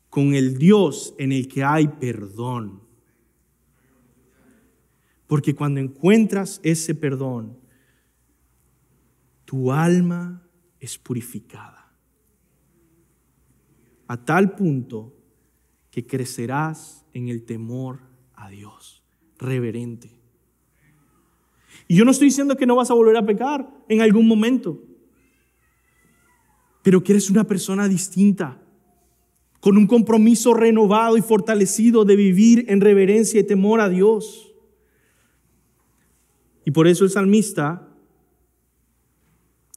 con el Dios en el que hay perdón. Porque cuando encuentras ese perdón, tu alma es purificada. A tal punto que crecerás en el temor a Dios, reverente. Y yo no estoy diciendo que no vas a volver a pecar en algún momento, pero que eres una persona distinta, con un compromiso renovado y fortalecido de vivir en reverencia y temor a Dios. Y por eso el salmista,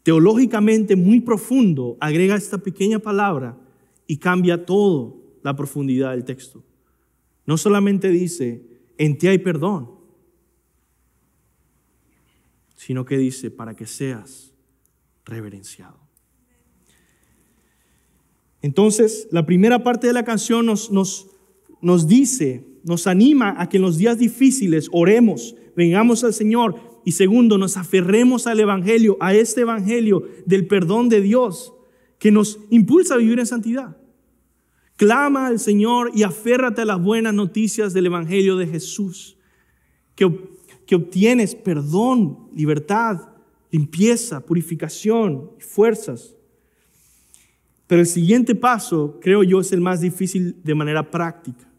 teológicamente muy profundo, agrega esta pequeña palabra y cambia toda la profundidad del texto. No solamente dice, en ti hay perdón, sino que dice, para que seas reverenciado. Entonces, la primera parte de la canción nos dice, nos anima a que en los días difíciles oremos, vengamos al Señor. Y segundo, nos aferremos al Evangelio, a este Evangelio del perdón de Dios, que nos impulsa a vivir en santidad. Clama al Señor y aférrate a las buenas noticias del Evangelio de Jesús, que obtienes perdón, libertad, limpieza, purificación y fuerzas. Pero el siguiente paso, creo yo, es el más difícil de manera práctica,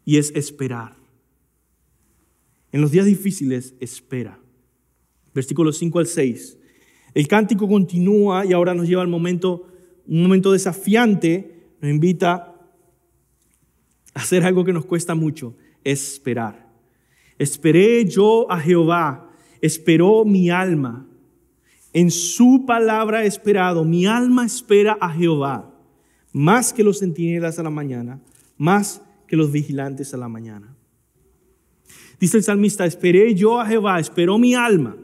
y es esperar. En los días difíciles, espera. Versículos 5 al 6. El cántico continúa y ahora nos lleva al un momento desafiante. Nos invita a hacer algo que nos cuesta mucho, esperar. Esperé yo a Jehová, esperó mi alma. En su palabra he esperado, mi alma espera a Jehová, más que los centinelas a la mañana, más que los vigilantes a la mañana. Dice el salmista, esperé yo a Jehová, esperó mi alma.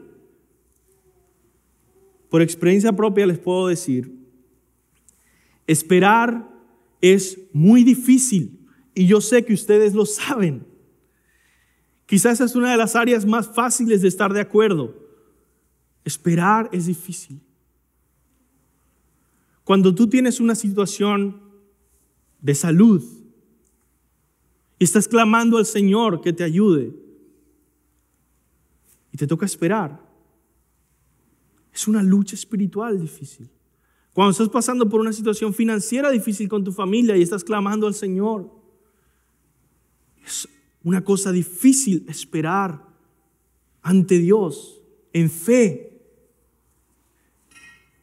por experiencia propia les puedo decir, esperar es muy difícil y yo sé que ustedes lo saben. Quizás esa es una de las áreas más fáciles de estar de acuerdo. Esperar es difícil. Cuando tú tienes una situación de salud y estás clamando al Señor que te ayude y te toca esperar, es una lucha espiritual difícil. Cuando estás pasando por una situación financiera difícil con tu familia y estás clamando al Señor, es una cosa difícil esperar ante Dios en fe.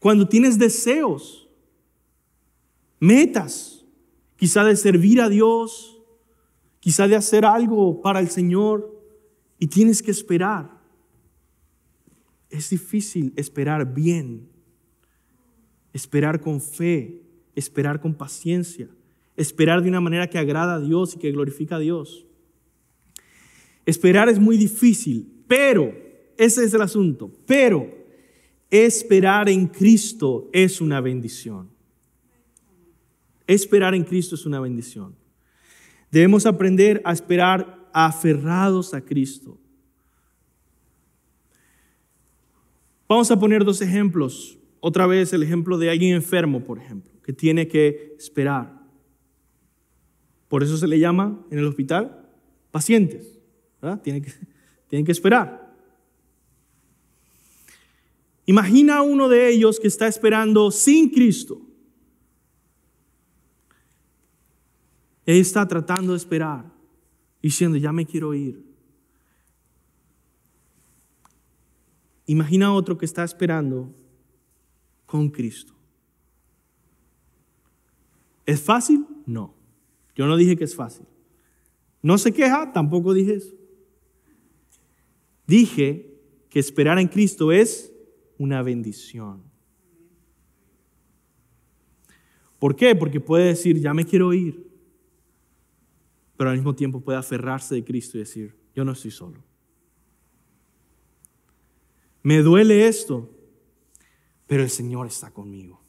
Cuando tienes deseos, metas, quizá de servir a Dios, quizá de hacer algo para el Señor y tienes que esperar. Es difícil esperar bien, esperar con fe, esperar con paciencia, esperar de una manera que agrada a Dios y que glorifica a Dios. Esperar es muy difícil, pero, ese es el asunto, pero esperar en Cristo es una bendición. Esperar en Cristo es una bendición. Debemos aprender a esperar aferrados a Cristo. Vamos a poner dos ejemplos. Otra vez el ejemplo de alguien enfermo, por ejemplo, que tiene que esperar. Por eso se le llama en el hospital pacientes, ¿verdad? Tienen que esperar. Imagina a uno de ellos que está esperando sin Cristo. Él está tratando de esperar, diciendo, ya me quiero ir. Imagina a otro que está esperando con Cristo. ¿Es fácil? No. Yo no dije que es fácil. ¿No se queja? Tampoco dije eso. Dije que esperar en Cristo es una bendición. ¿Por qué? Porque puede decir, ya me quiero ir. Pero al mismo tiempo puede aferrarse de Cristo y decir, yo no estoy solo. Me duele esto, pero el Señor está conmigo.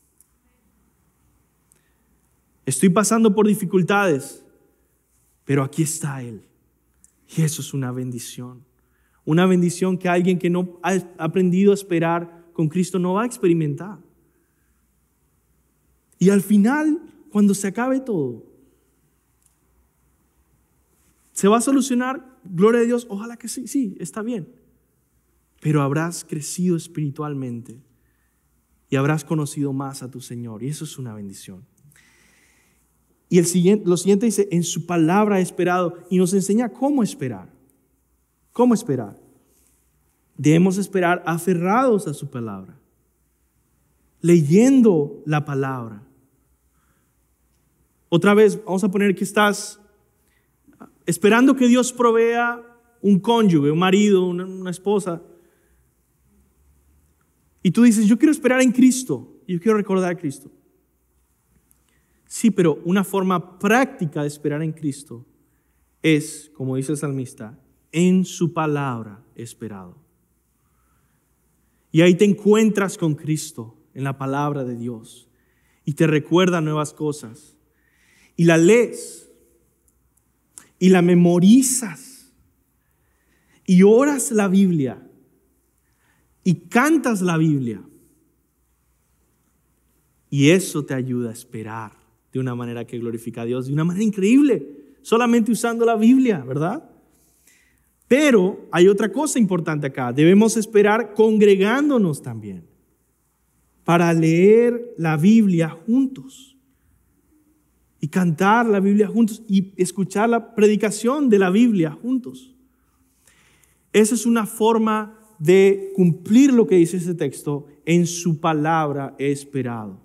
Estoy pasando por dificultades, pero aquí está Él. Y eso es una bendición. Una bendición que alguien que no ha aprendido a esperar con Cristo no va a experimentar. Y al final, cuando se acabe todo, ¿se va a solucionar? Gloria a Dios, ojalá que sí, sí, está bien. Pero habrás crecido espiritualmente y habrás conocido más a tu Señor. Y eso es una bendición. Y lo siguiente dice, en su palabra he esperado. Y nos enseña cómo esperar. ¿Cómo esperar? Debemos esperar aferrados a su palabra. Leyendo la palabra. Otra vez, vamos a poner que estás esperando que Dios provea un cónyuge, un marido, una esposa. Y tú dices, yo quiero esperar en Cristo, yo quiero recordar a Cristo. Sí, pero una forma práctica de esperar en Cristo es, como dice el salmista, en su palabra he esperado. Y ahí te encuentras con Cristo en la palabra de Dios y te recuerda nuevas cosas. Y la lees y la memorizas y oras la Biblia. Y cantas la Biblia. Y eso te ayuda a esperar de una manera que glorifica a Dios, de una manera increíble, solamente usando la Biblia, ¿verdad? Pero hay otra cosa importante acá. Debemos esperar congregándonos también para leer la Biblia juntos y cantar la Biblia juntos y escuchar la predicación de la Biblia juntos. Esa es una forma de cumplir lo que dice ese texto, en su palabra he esperado.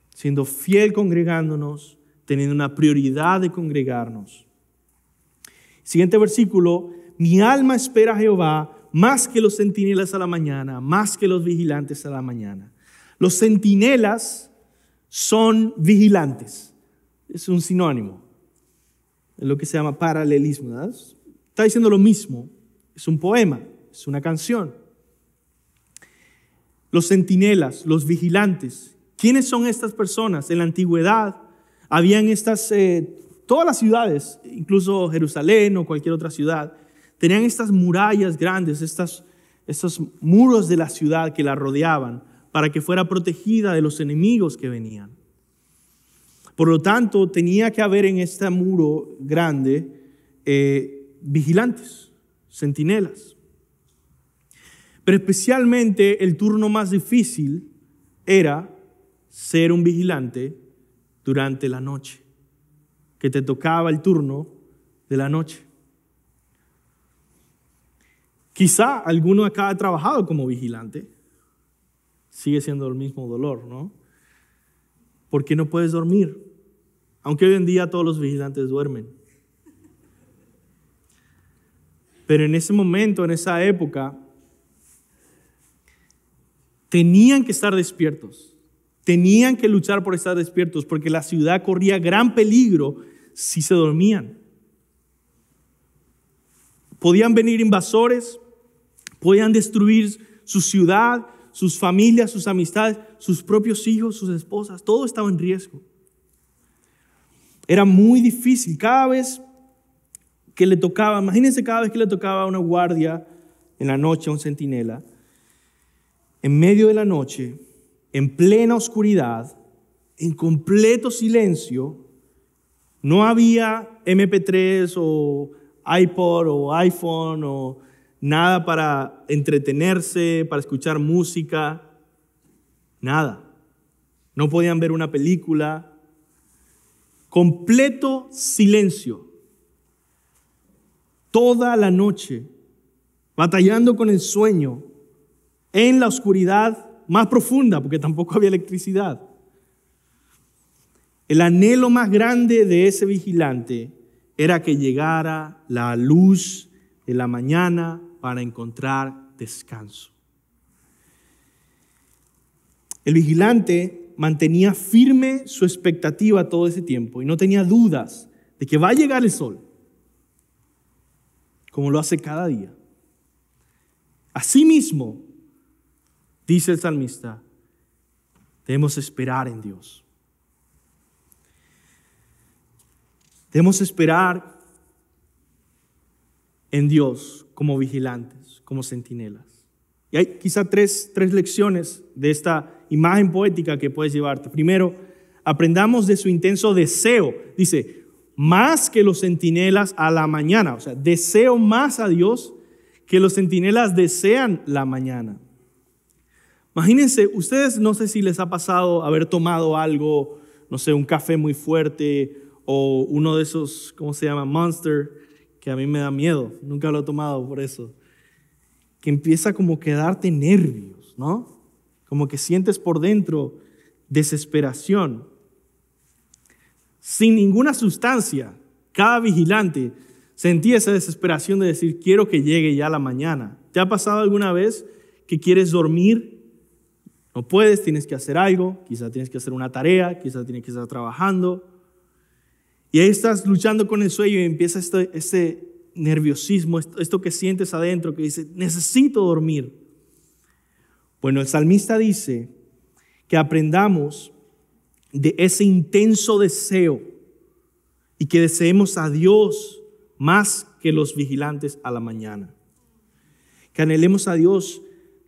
Siendo fiel congregándonos, teniendo una prioridad de congregarnos. Siguiente versículo, mi alma espera a Jehová más que los centinelas a la mañana, más que los vigilantes a la mañana. Los centinelas son vigilantes. Es un sinónimo. Es lo que se llama paralelismo, ¿verdad? Está diciendo lo mismo. Es un poema. Es una canción. los centinelas, los vigilantes. ¿Quiénes son estas personas? En la antigüedad habían todas las ciudades, incluso Jerusalén o cualquier otra ciudad, tenían estas murallas grandes, estos muros de la ciudad que la rodeaban para que fuera protegida de los enemigos que venían. Por lo tanto, tenía que haber en este muro grande vigilantes, centinelas. Pero especialmente el turno más difícil era ser un vigilante durante la noche, que te tocaba el turno de la noche. Quizá alguno acá ha trabajado como vigilante. Sigue siendo el mismo dolor, ¿no? Porque no puedes dormir. Aunque hoy en día todos los vigilantes duermen. Pero en ese momento, en esa época, tenían que estar despiertos. Tenían que luchar por estar despiertos porque la ciudad corría gran peligro si se dormían. Podían venir invasores, podían destruir su ciudad, sus familias, sus amistades, sus propios hijos, sus esposas. Todo estaba en riesgo. Era muy difícil. Cada vez que le tocaba, imagínense cada vez que le tocaba a una guardia en la noche, a un centinela, en medio de la noche, en plena oscuridad, en completo silencio, no había MP3 o iPod o iPhone o nada para entretenerse, para escuchar música, nada. No podían ver una película. Completo silencio. Toda la noche, batallando con el sueño, en la oscuridad más profunda, porque tampoco había electricidad. El anhelo más grande de ese vigilante era que llegara la luz de la mañana para encontrar descanso. El vigilante mantenía firme su expectativa todo ese tiempo y no tenía dudas de que va a llegar el sol, como lo hace cada día. Asimismo, dice el salmista, debemos esperar en Dios. Debemos esperar en Dios como vigilantes, como centinelas. Y hay quizá tres lecciones de esta imagen poética que puedes llevarte. Primero, aprendamos de su intenso deseo. Dice, más que los centinelas a la mañana. O sea, deseo más a Dios que los centinelas desean la mañana. Imagínense, ustedes no sé si les ha pasado haber tomado algo, no sé, un café muy fuerte o uno de esos, ¿cómo se llama? Monster, que a mí me da miedo. Nunca lo he tomado por eso. Que empieza como que a darte nervios, ¿no? Como que sientes por dentro desesperación. Sin ninguna sustancia, cada vigilante sentía esa desesperación de decir, quiero que llegue ya la mañana. ¿Te ha pasado alguna vez que quieres dormir? No puedes, tienes que hacer algo, quizás tienes que hacer una tarea, quizás tienes que estar trabajando. Y ahí estás luchando con el sueño y empieza este nerviosismo, esto que sientes adentro, que dice, necesito dormir. Bueno, el salmista dice que aprendamos de ese intenso deseo y que deseemos a Dios más que los vigilantes a la mañana. Que anhelemos a Dios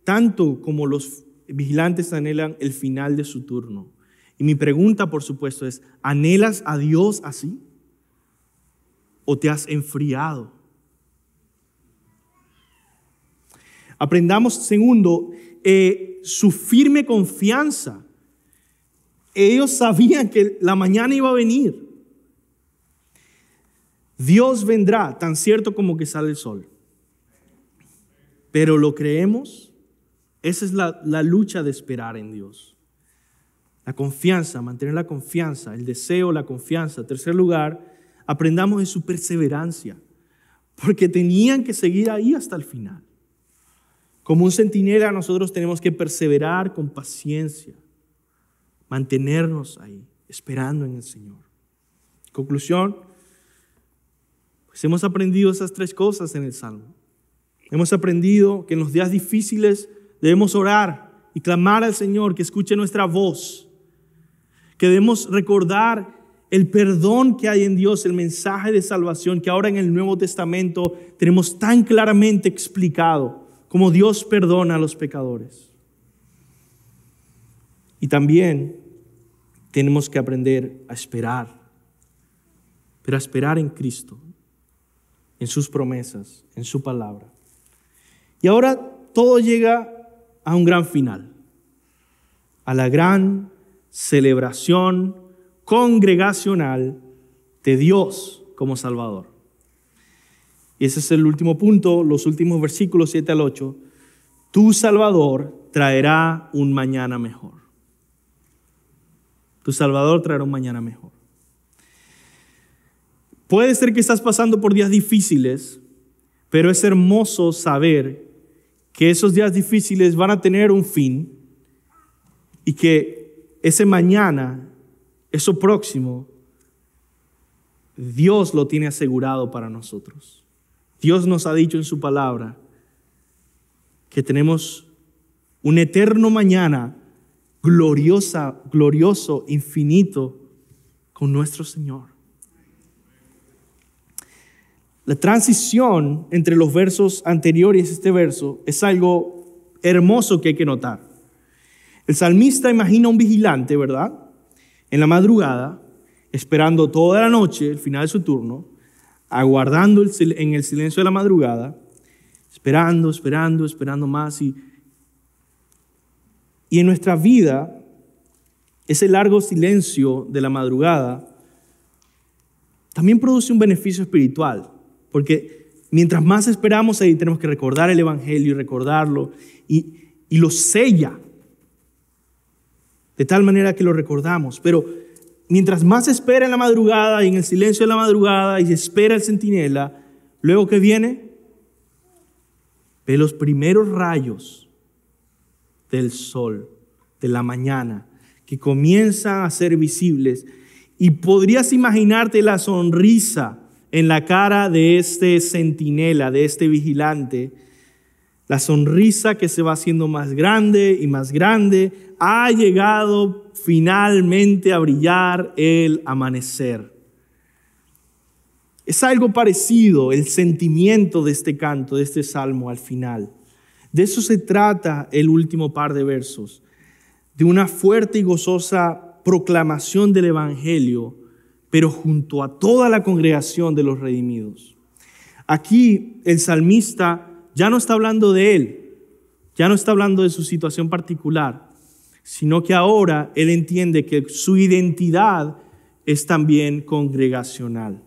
tanto como los vigilantes anhelan el final de su turno. Y mi pregunta, por supuesto, es, ¿anhelas a Dios así? ¿O te has enfriado? Aprendamos, segundo, su firme confianza. Ellos sabían que la mañana iba a venir. Dios vendrá, tan cierto como que sale el sol. Pero ¿lo creemos? Esa es la lucha de esperar en Dios. La confianza, mantener la confianza, el deseo, la confianza. En tercer lugar, aprendamos de su perseverancia, porque tenían que seguir ahí hasta el final. Como un centinela, nosotros tenemos que perseverar con paciencia, mantenernos ahí, esperando en el Señor. En conclusión, pues hemos aprendido esas tres cosas en el Salmo. Hemos aprendido que en los días difíciles debemos orar y clamar al Señor que escuche nuestra voz, que debemos recordar el perdón que hay en Dios, el mensaje de salvación que ahora en el Nuevo Testamento tenemos tan claramente explicado, como Dios perdona a los pecadores. Y también tenemos que aprender a esperar, pero a esperar en Cristo, en sus promesas, en su palabra. Y ahora todo llega a un gran final, a la gran celebración congregacional de Dios como Salvador. Y ese es el último punto, los últimos versículos 7 al 8. Tu Salvador traerá un mañana mejor. Tu Salvador traerá un mañana mejor. Puede ser que estás pasando por días difíciles, pero es hermoso saber que esos días difíciles van a tener un fin y que ese mañana, eso próximo, Dios lo tiene asegurado para nosotros. Dios nos ha dicho en su palabra que tenemos un eterno mañana glorioso, infinito con nuestro Señor. La transición entre los versos anteriores y este verso es algo hermoso que hay que notar. El salmista imagina un vigilante, ¿verdad?, en la madrugada, esperando toda la noche, el final de su turno, aguardando en el silencio de la madrugada, esperando más. Y en nuestra vida, ese largo silencio de la madrugada también produce un beneficio espiritual, porque mientras más esperamos, ahí tenemos que recordar el Evangelio y recordarlo, y lo sella de tal manera que lo recordamos. Pero mientras más espera en la madrugada y en el silencio de la madrugada y espera el centinela, luego que viene, ve los primeros rayos del sol, de la mañana, que comienzan a ser visibles. Y podrías imaginarte la sonrisa en la cara de este centinela, de este vigilante, la sonrisa que se va haciendo más grande y más grande. Ha llegado finalmente a brillar el amanecer. Es algo parecido el sentimiento de este canto, de este salmo al final. De eso se trata el último par de versos, de una fuerte y gozosa proclamación del Evangelio, pero junto a toda la congregación de los redimidos. Aquí el salmista ya no está hablando de él, ya no está hablando de su situación particular, sino que ahora él entiende que su identidad es también congregacional.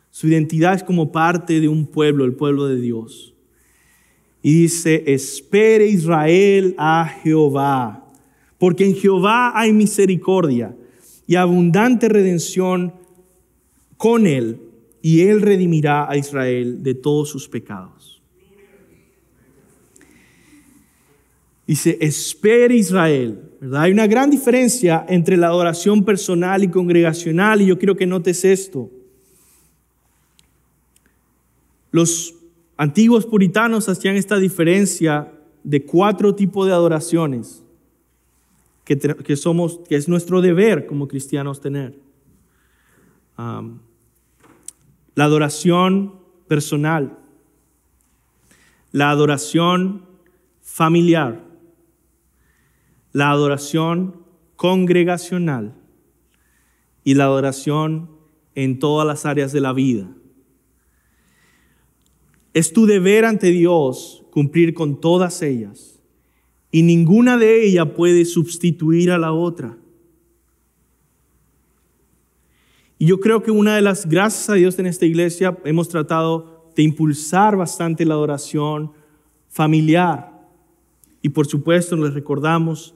Su identidad es como parte de un pueblo, el pueblo de Dios. Y dice, espere Israel a Jehová, porque en Jehová hay misericordia y abundante redención con él, y él redimirá a Israel de todos sus pecados. Dice, espere Israel, ¿verdad? Hay una gran diferencia entre la adoración personal y congregacional, y yo quiero que notes esto. Los antiguos puritanos hacían esta diferencia de 4 tipos de adoraciones que es nuestro deber como cristianos tener. La adoración personal, la adoración familiar, la adoración congregacional y la adoración en todas las áreas de la vida. Es tu deber ante Dios cumplir con todas ellas, y ninguna de ellas puede sustituir a la otra. Y yo creo que una de las gracias a Dios en esta iglesia hemos tratado de impulsar bastante la adoración familiar. Y por supuesto les recordamos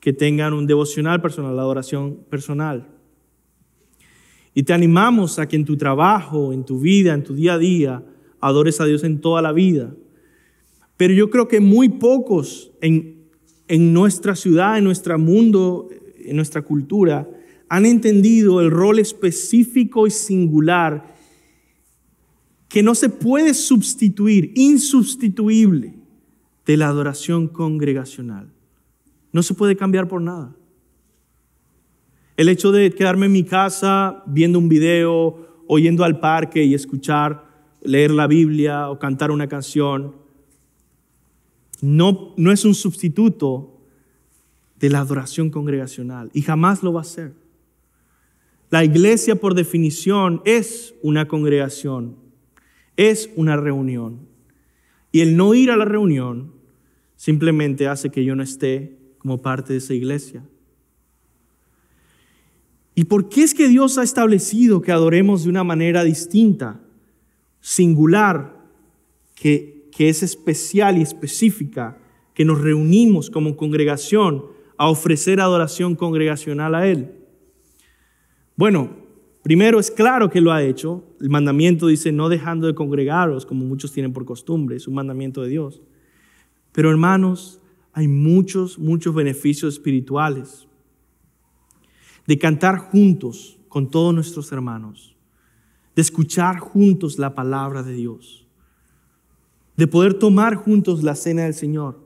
que tengan un devocional personal, la adoración personal. Y te animamos a que en tu trabajo, en tu vida, en tu día a día, adores a Dios en toda la vida. Pero yo creo que muy pocos en nuestra ciudad, en nuestro mundo, en nuestra cultura, han entendido el rol específico y singular que no se puede sustituir, insustituible, de la adoración congregacional. no se puede cambiar por nada. El hecho de quedarme en mi casa viendo un video o yendo al parque y leer la Biblia o cantar una canción, no es un sustituto de la adoración congregacional y jamás lo va a ser. La iglesia, por definición, es una congregación, es una reunión. Y el no ir a la reunión simplemente hace que yo no esté como parte de esa iglesia. ¿Y por qué es que Dios ha establecido que adoremos de una manera distinta, singular, que es especial y específica, que nos reunimos como congregación a ofrecer adoración congregacional a Él? Bueno, primero es claro que lo ha hecho. El mandamiento dice no dejando de congregaros como muchos tienen por costumbre, es un mandamiento de Dios. Pero hermanos, hay muchos beneficios espirituales de cantar juntos con todos nuestros hermanos, de escuchar juntos la palabra de Dios, de poder tomar juntos la cena del Señor.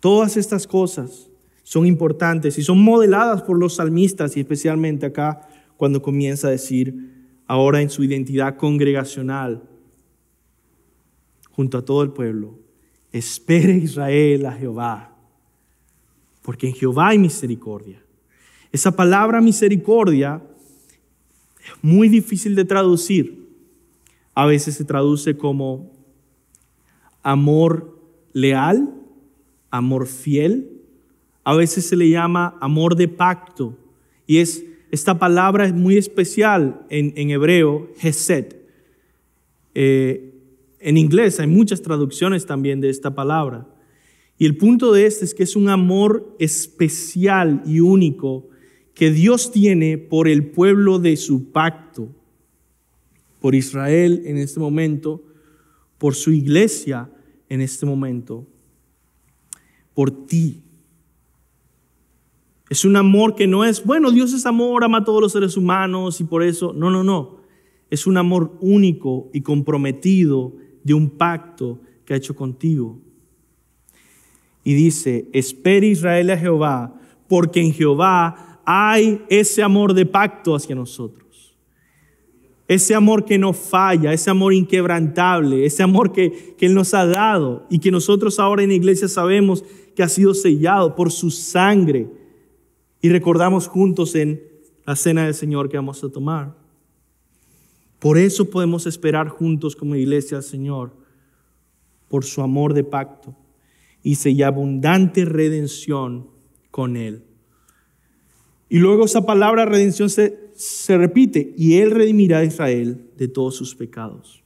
Todas estas cosas son importantes y son modeladas por los salmistas, y especialmente acá cuando comienza a decir, ahora en su identidad congregacional, junto a todo el pueblo, espere Israel a Jehová, porque en Jehová hay misericordia. Esa palabra misericordia es muy difícil de traducir. A veces se traduce como amor leal, amor fiel. A veces se le llama amor de pacto. Y esta palabra es muy especial en hebreo, hesed. En inglés hay muchas traducciones también de esta palabra. Y el punto de este es que es un amor especial y único que Dios tiene por el pueblo de su pacto, por Israel en este momento, por su iglesia en este momento, por ti. Es un amor que no es, bueno, Dios es amor, ama a todos los seres humanos y por eso, no. Es un amor único y comprometido de un pacto que ha hecho contigo. Y dice, espere Israel a Jehová, porque en Jehová hay ese amor de pacto hacia nosotros. Ese amor que no falla, ese amor inquebrantable, ese amor que Él nos ha dado y que nosotros ahora en la iglesia sabemos que ha sido sellado por su sangre. Y recordamos juntos en la cena del Señor que vamos a tomar. Por eso podemos esperar juntos como iglesia al Señor, por su amor de pacto y sella abundante redención con Él. Y luego esa palabra redención se repite, y Él redimirá a Israel de todos sus pecados.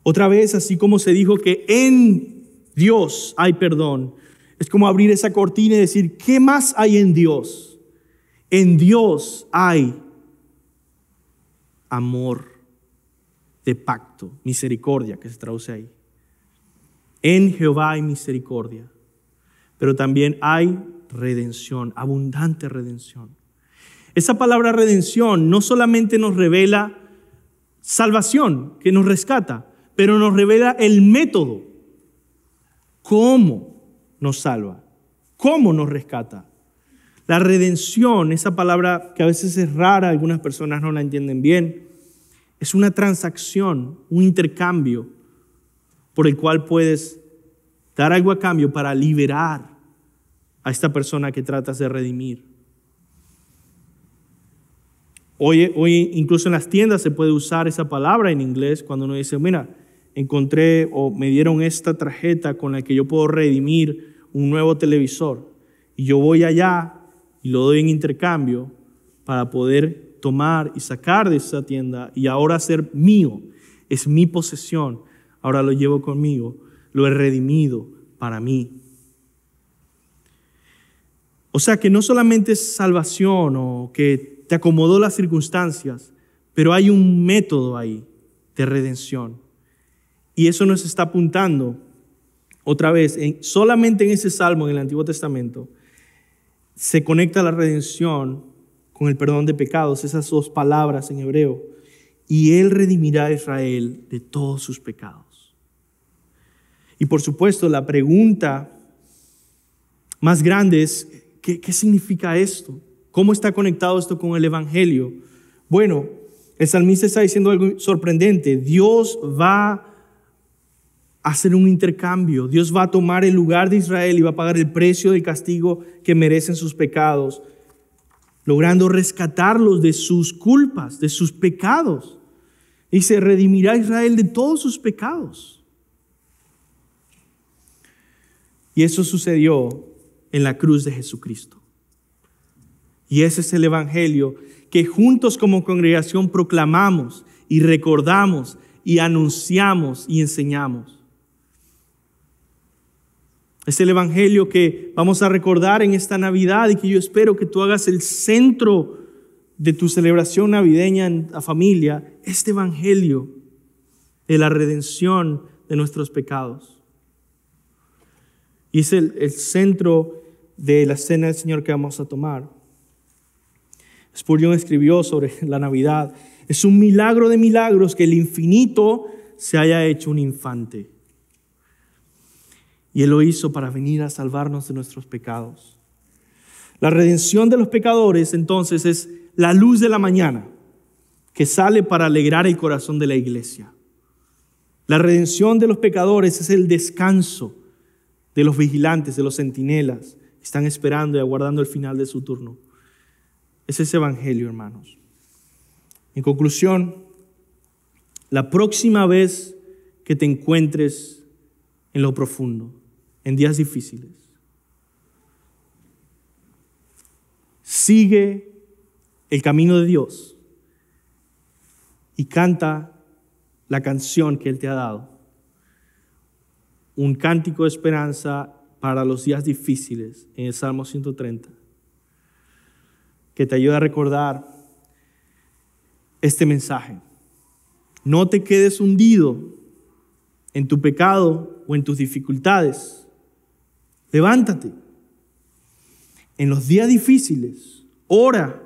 Otra vez, así como se dijo que en Dios hay perdón, es como abrir esa cortina y decir, ¿qué más hay en Dios? En Dios hay amor de pacto, misericordia, que se traduce ahí. En Jehová hay misericordia, pero también hay redención, abundante redención. Esa palabra redención no solamente nos revela salvación, que nos rescata, pero nos revela el método, cómo nos salva, cómo nos rescata. La redención, esa palabra que a veces es rara, algunas personas no la entienden bien, es una transacción, un intercambio por el cual puedes dar algo a cambio para liberar a esta persona que tratas de redimir. Hoy incluso en las tiendas se puede usar esa palabra en inglés cuando uno dice, mira, encontré o me dieron esta tarjeta con la que yo puedo redimir un nuevo televisor. Y yo voy allá y lo doy en intercambio para poder tomar y sacar de esa tienda y ahora ser mío. Es mi posesión. Ahora lo llevo conmigo. Lo he redimido para mí. O sea que no solamente es salvación o que te acomodó las circunstancias, pero hay un método ahí de redención. Y eso nos está apuntando otra vez, solamente en ese salmo en el Antiguo Testamento, se conecta la redención con el perdón de pecados, esas dos palabras en hebreo. Y Él redimirá a Israel de todos sus pecados. Y por supuesto, la pregunta más grande es, ¿qué significa esto? ¿Cómo está conectado esto con el Evangelio? Bueno, el salmista está diciendo algo sorprendente. Dios va a hacer un intercambio. Dios va a tomar el lugar de Israel y va a pagar el precio del castigo que merecen sus pecados, logrando rescatarlos de sus culpas, de sus pecados. Y se redimirá a Israel de todos sus pecados. Y eso sucedió en la cruz de Jesucristo. Y ese es el Evangelio que juntos como congregación proclamamos y recordamos y anunciamos y enseñamos. Es el Evangelio que vamos a recordar en esta Navidad y que yo espero que tú hagas el centro de tu celebración navideña en la familia, este Evangelio de la redención de nuestros pecados. Y es el centro de la cena del Señor que vamos a tomar. Spurgeon escribió sobre la Navidad: es un milagro de milagros que el infinito se haya hecho un infante. Y Él lo hizo para venir a salvarnos de nuestros pecados. La redención de los pecadores, entonces, es la luz de la mañana que sale para alegrar el corazón de la iglesia. La redención de los pecadores es el descanso de los vigilantes, de los centinelas, que están esperando y aguardando el final de su turno. Es ese Evangelio, hermanos. En conclusión, la próxima vez que te encuentres en lo profundo, en días difíciles, sigue el camino de Dios y canta la canción que Él te ha dado. Un cántico de esperanza para los días difíciles en el Salmo 130, que te ayuda a recordar este mensaje. No te quedes hundido en tu pecado o en tus dificultades. Levántate. En los días difíciles, ora.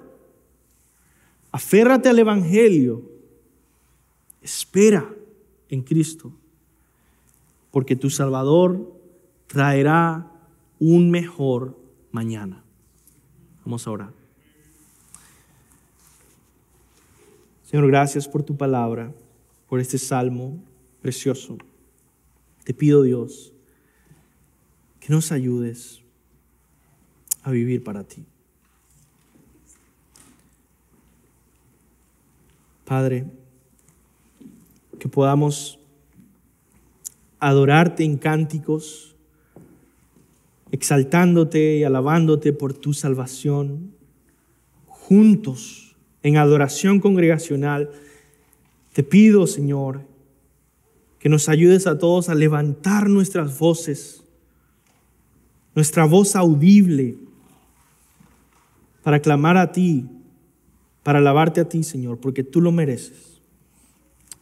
Aférrate al Evangelio. Espera en Cristo, porque tu Salvador traerá un mejor mañana. Vamos a orar. Señor, gracias por tu palabra, por este salmo precioso. Te pido, Dios, que nos ayudes a vivir para ti. Padre, que podamos adorarte en cánticos, exaltándote y alabándote por tu salvación, juntos en adoración congregacional. Te pido, Señor, que nos ayudes a todos a levantar nuestras voces, nuestra voz audible, para clamar a ti, para alabarte a ti, Señor, porque tú lo mereces.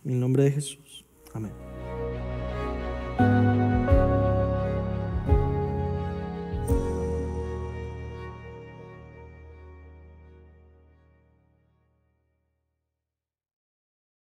En el nombre de Jesús. Amén.